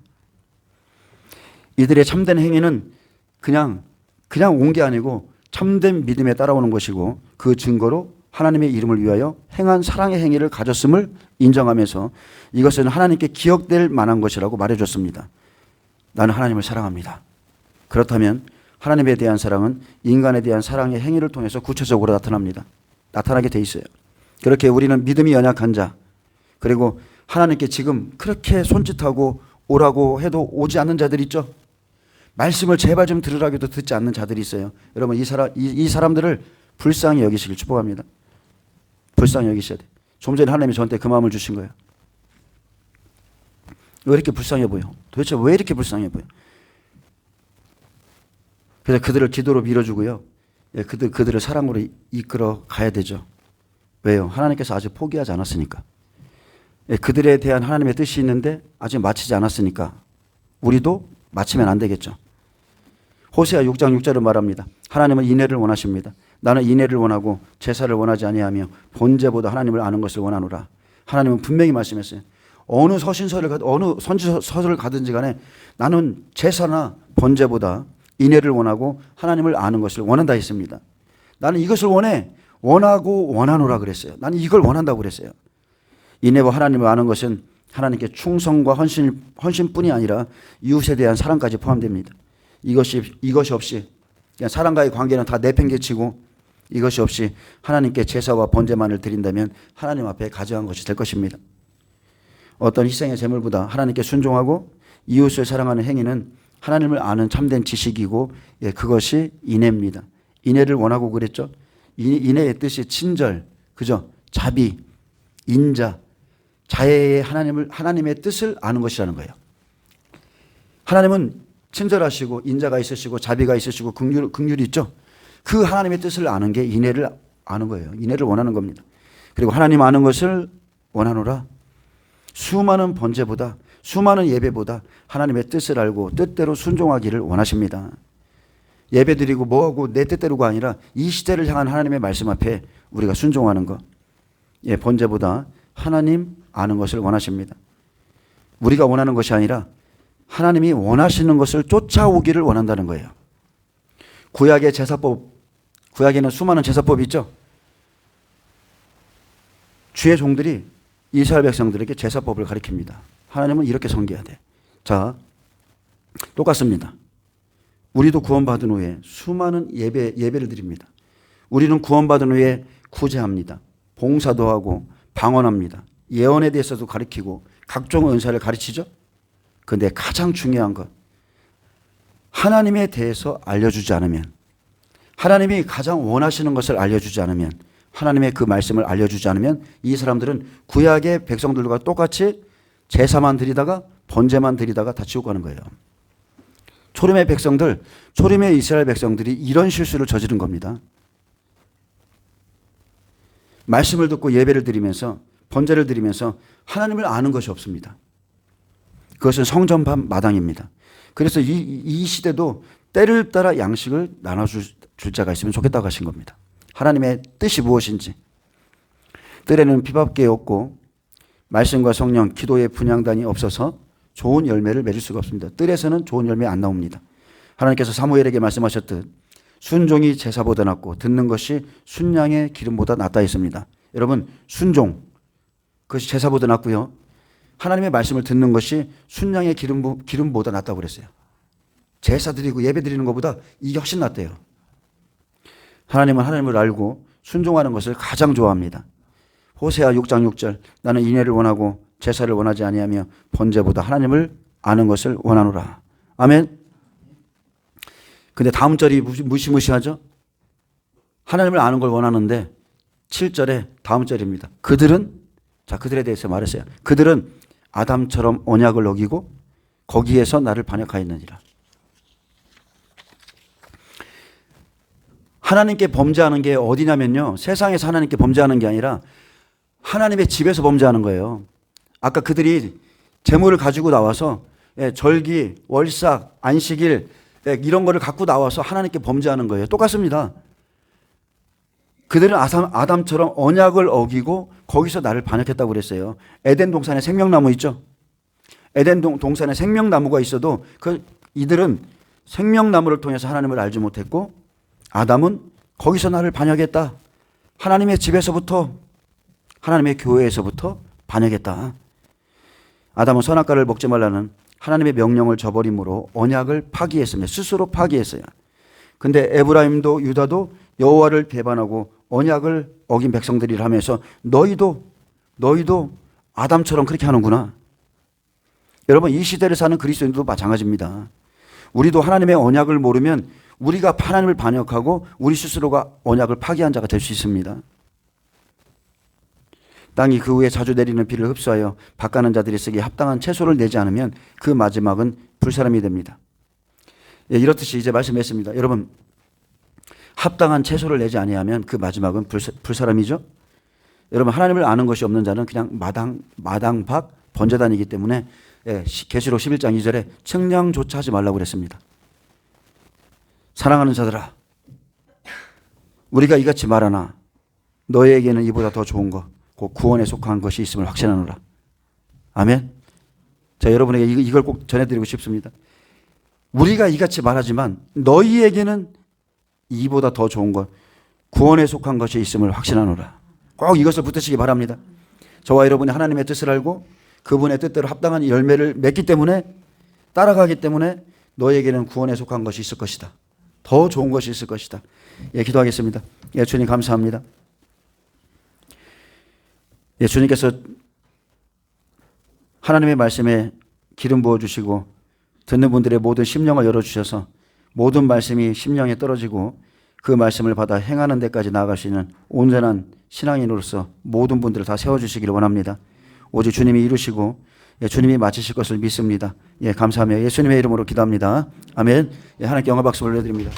이들의 참된 행위는 그냥 온 게 아니고 참된 믿음에 따라오는 것이고 그 증거로 하나님의 이름을 위하여 행한 사랑의 행위를 가졌음을 인정하면서 이것은 하나님께 기억될 만한 것이라고 말해줬습니다. 나는 하나님을 사랑합니다. 그렇다면 하나님에 대한 사랑은 인간에 대한 사랑의 행위를 통해서 구체적으로 나타나게 돼 있어요. 그렇게 우리는 믿음이 연약한 자, 그리고 하나님께 지금 그렇게 손짓하고 오라고 해도 오지 않는 자들 있죠. 말씀을 제발 좀 들으라고 해도 듣지 않는 자들이 있어요. 여러분 이 사람들을 불쌍히 여기시길 축복합니다. 불쌍히 여기셔야 돼. 좀 전에 하나님이 저한테 그 마음을 주신 거예요. 왜 이렇게 불쌍해 보여? 도대체 왜 이렇게 불쌍해 보여? 그래서 그들을 기도로 밀어주고요. 그들을 사랑으로 이끌어 가야 되죠. 왜요? 하나님께서 아직 포기하지 않았으니까. 그들에 대한 하나님의 뜻이 있는데 아직 마치지 않았으니까 우리도 마치면 안 되겠죠. 호세아 6장 6절을 말합니다. 하나님은 인애를 원하십니다. 나는 인애를 원하고 제사를 원하지 아니하며 번제보다 하나님을 아는 것을 원하노라. 하나님은 분명히 말씀했어요. 어느 선지서를 가든지 간에 나는 제사나 번제보다 인애를 원하고 하나님을 아는 것을 원한다 했습니다. 나는 이것을 원하고 원하노라 그랬어요. 나는 이걸 원한다고 그랬어요. 인애와 하나님을 아는 것은 하나님께 충성과 헌신뿐이 아니라 이웃에 대한 사랑까지 포함됩니다. 이것이 없이 그냥 사람과의 관계는 다 내팽개치고 이것이 없이 하나님께 제사와 번제만을 드린다면 하나님 앞에 가져간 것이 될 것입니다. 어떤 희생의 제물보다 하나님께 순종하고 이웃을 사랑하는 행위는 하나님을 아는 참된 지식이고 그것이 인애입니다. 인애를 원하고 그랬죠. 인애의 뜻이 친절, 그죠? 자비, 인자, 자애의 하나님의 뜻을 아는 것이라는 거예요. 하나님은 친절하시고 인자가 있으시고 자비가 있으시고 긍휼이 있죠. 그 하나님의 뜻을 아는 게 인애를 아는 거예요. 인애를 원하는 겁니다. 그리고 하나님 아는 것을 원하노라. 수많은 번제보다 수많은 예배보다 하나님의 뜻을 알고 뜻대로 순종하기를 원하십니다. 예배드리고 뭐하고 내 뜻대로가 아니라 이 시대를 향한 하나님의 말씀 앞에 우리가 순종하는 것. 예, 번제보다 하나님 아는 것을 원하십니다. 우리가 원하는 것이 아니라 하나님이 원하시는 것을 쫓아오기를 원한다는 거예요. 구약의 제사법, 구약에는 수많은 제사법이 있죠. 주의 종들이 이스라엘 백성들에게 제사법을 가르칩니다. 하나님은 이렇게 섬겨야 돼. 자, 똑같습니다. 우리도 구원받은 후에 수많은 예배를 드립니다. 우리는 구원받은 후에 구제합니다. 봉사도 하고 방언합니다. 예언에 대해서도 가르치고 각종 은사를 가르치죠. 그런데 가장 중요한 것, 하나님에 대해서 알려주지 않으면, 하나님이 가장 원하시는 것을 알려주지 않으면, 하나님의 그 말씀을 알려주지 않으면 이 사람들은 구약의 백성들과 똑같이 제사만 드리다가 번제만 드리다가 다 지옥 가는 거예요. 초림의 백성들, 초림의 이스라엘 백성들이 이런 실수를 저지른 겁니다. 말씀을 듣고 예배를 드리면서 번제를 드리면서 하나님을 아는 것이 없습니다. 그것은 성전밥 마당입니다. 그래서 이 시대도 때를 따라 양식을 나눠줄 자가 있으면 좋겠다고 하신 겁니다. 하나님의 뜻이 무엇인지. 뜰에는 피밖에 없고 말씀과 성령, 기도의 분향단이 없어서 좋은 열매를 맺을 수가 없습니다. 뜰에서는 좋은 열매 안 나옵니다. 하나님께서 사무엘에게 말씀하셨듯 순종이 제사보다 낫고 듣는 것이 순양의 기름보다 낫다 했습니다. 여러분, 순종, 그것이 제사보다 낫고요. 하나님의 말씀을 듣는 것이 순양의 기름보다 낫다고 그랬어요. 제사 드리고 예배 드리는 것보다 이게 훨씬 낫대요. 하나님은 하나님을 알고 순종하는 것을 가장 좋아합니다. 호세아 6장 6절, 나는 인애를 원하고 제사를 원하지 아니하며 번제보다 하나님을 아는 것을 원하노라. 아멘. 근데 다음 절이 무시무시하죠? 하나님을 아는 걸 원하는데 7절에 다음 절입니다. 그들에 대해서 말했어요. 그들은 아담처럼 언약을 어기고 거기에서 나를 반역하였느니라. 하나님께 범죄하는 게 어디냐면요, 세상에서 하나님께 범죄하는 게 아니라 하나님의 집에서 범죄하는 거예요. 아까 그들이 재물을 가지고 나와서 절기, 월삭, 안식일 이런 거를 갖고 나와서 하나님께 범죄하는 거예요. 똑같습니다. 그들은 아담처럼 언약을 어기고 거기서 나를 반역했다고 그랬어요. 에덴 동산에 생명나무 있죠. 에덴 동산에 생명나무가 있어도 이들은 생명나무를 통해서 하나님을 알지 못했고 아담은 거기서 나를 반역했다. 하나님의 집에서부터, 하나님의 교회에서부터 반역했다. 아담은 선악과를 먹지 말라는 하나님의 명령을 저버림으로 언약을 파기했습니다. 스스로 파기했어요. 근데 에브라임도 유다도 여호와를 배반하고 언약을 어긴 백성들이라 하면서 너희도 아담처럼 그렇게 하는구나. 여러분, 이 시대를 사는 그리스도인도 마찬가지입니다. 우리도 하나님의 언약을 모르면 우리가 하나님을 반역하고 우리 스스로가 언약을 파기한 자가 될 수 있습니다. 땅이 그 후에 자주 내리는 비를 흡수하여 밭가는 자들이 쓰기에 합당한 채소를 내지 않으면 그 마지막은 불사람이 됩니다. 예, 이렇듯이 이제 말씀했습니다. 여러분, 합당한 채소를 내지 아니하면 그 마지막은 불사람이죠. 여러분, 하나님을 아는 것이 없는 자는 그냥 마당박 번제단이기 때문에 계시록 11장 2절에 측량조차 하지 말라고 그랬습니다. 사랑하는 자들아, 우리가 이같이 말하나 너희에게는 이보다 더 좋은 것, 곧 구원에 속한 것이 있음을 확신하노라. 아멘. 자, 여러분에게 이걸 꼭 전해드리고 싶습니다. 우리가 이같이 말하지만 너희에게는 이보다 더 좋은 것, 구원에 속한 것이 있음을 확신하노라. 꼭 이것을 붙드시기 바랍니다. 저와 여러분이 하나님의 뜻을 알고 그분의 뜻대로 합당한 열매를 맺기 때문에, 따라가기 때문에 너희에게는 구원에 속한 것이 있을 것이다. 더 좋은 것이 있을 것이다. 예, 기도하겠습니다. 예, 주님 감사합니다. 예, 주님께서 하나님의 말씀에 기름 부어주시고 듣는 분들의 모든 심령을 열어주셔서 모든 말씀이 심령에 떨어지고 그 말씀을 받아 행하는 데까지 나아갈 수 있는 온전한 신앙인으로서 모든 분들을 다 세워주시기를 원합니다. 오직 주님이 이루시고 주님이 마치실 것을 믿습니다. 예, 감사하며 예수님의 이름으로 기도합니다. 아멘. 예, 하나님께 영광 박수 올려드립니다.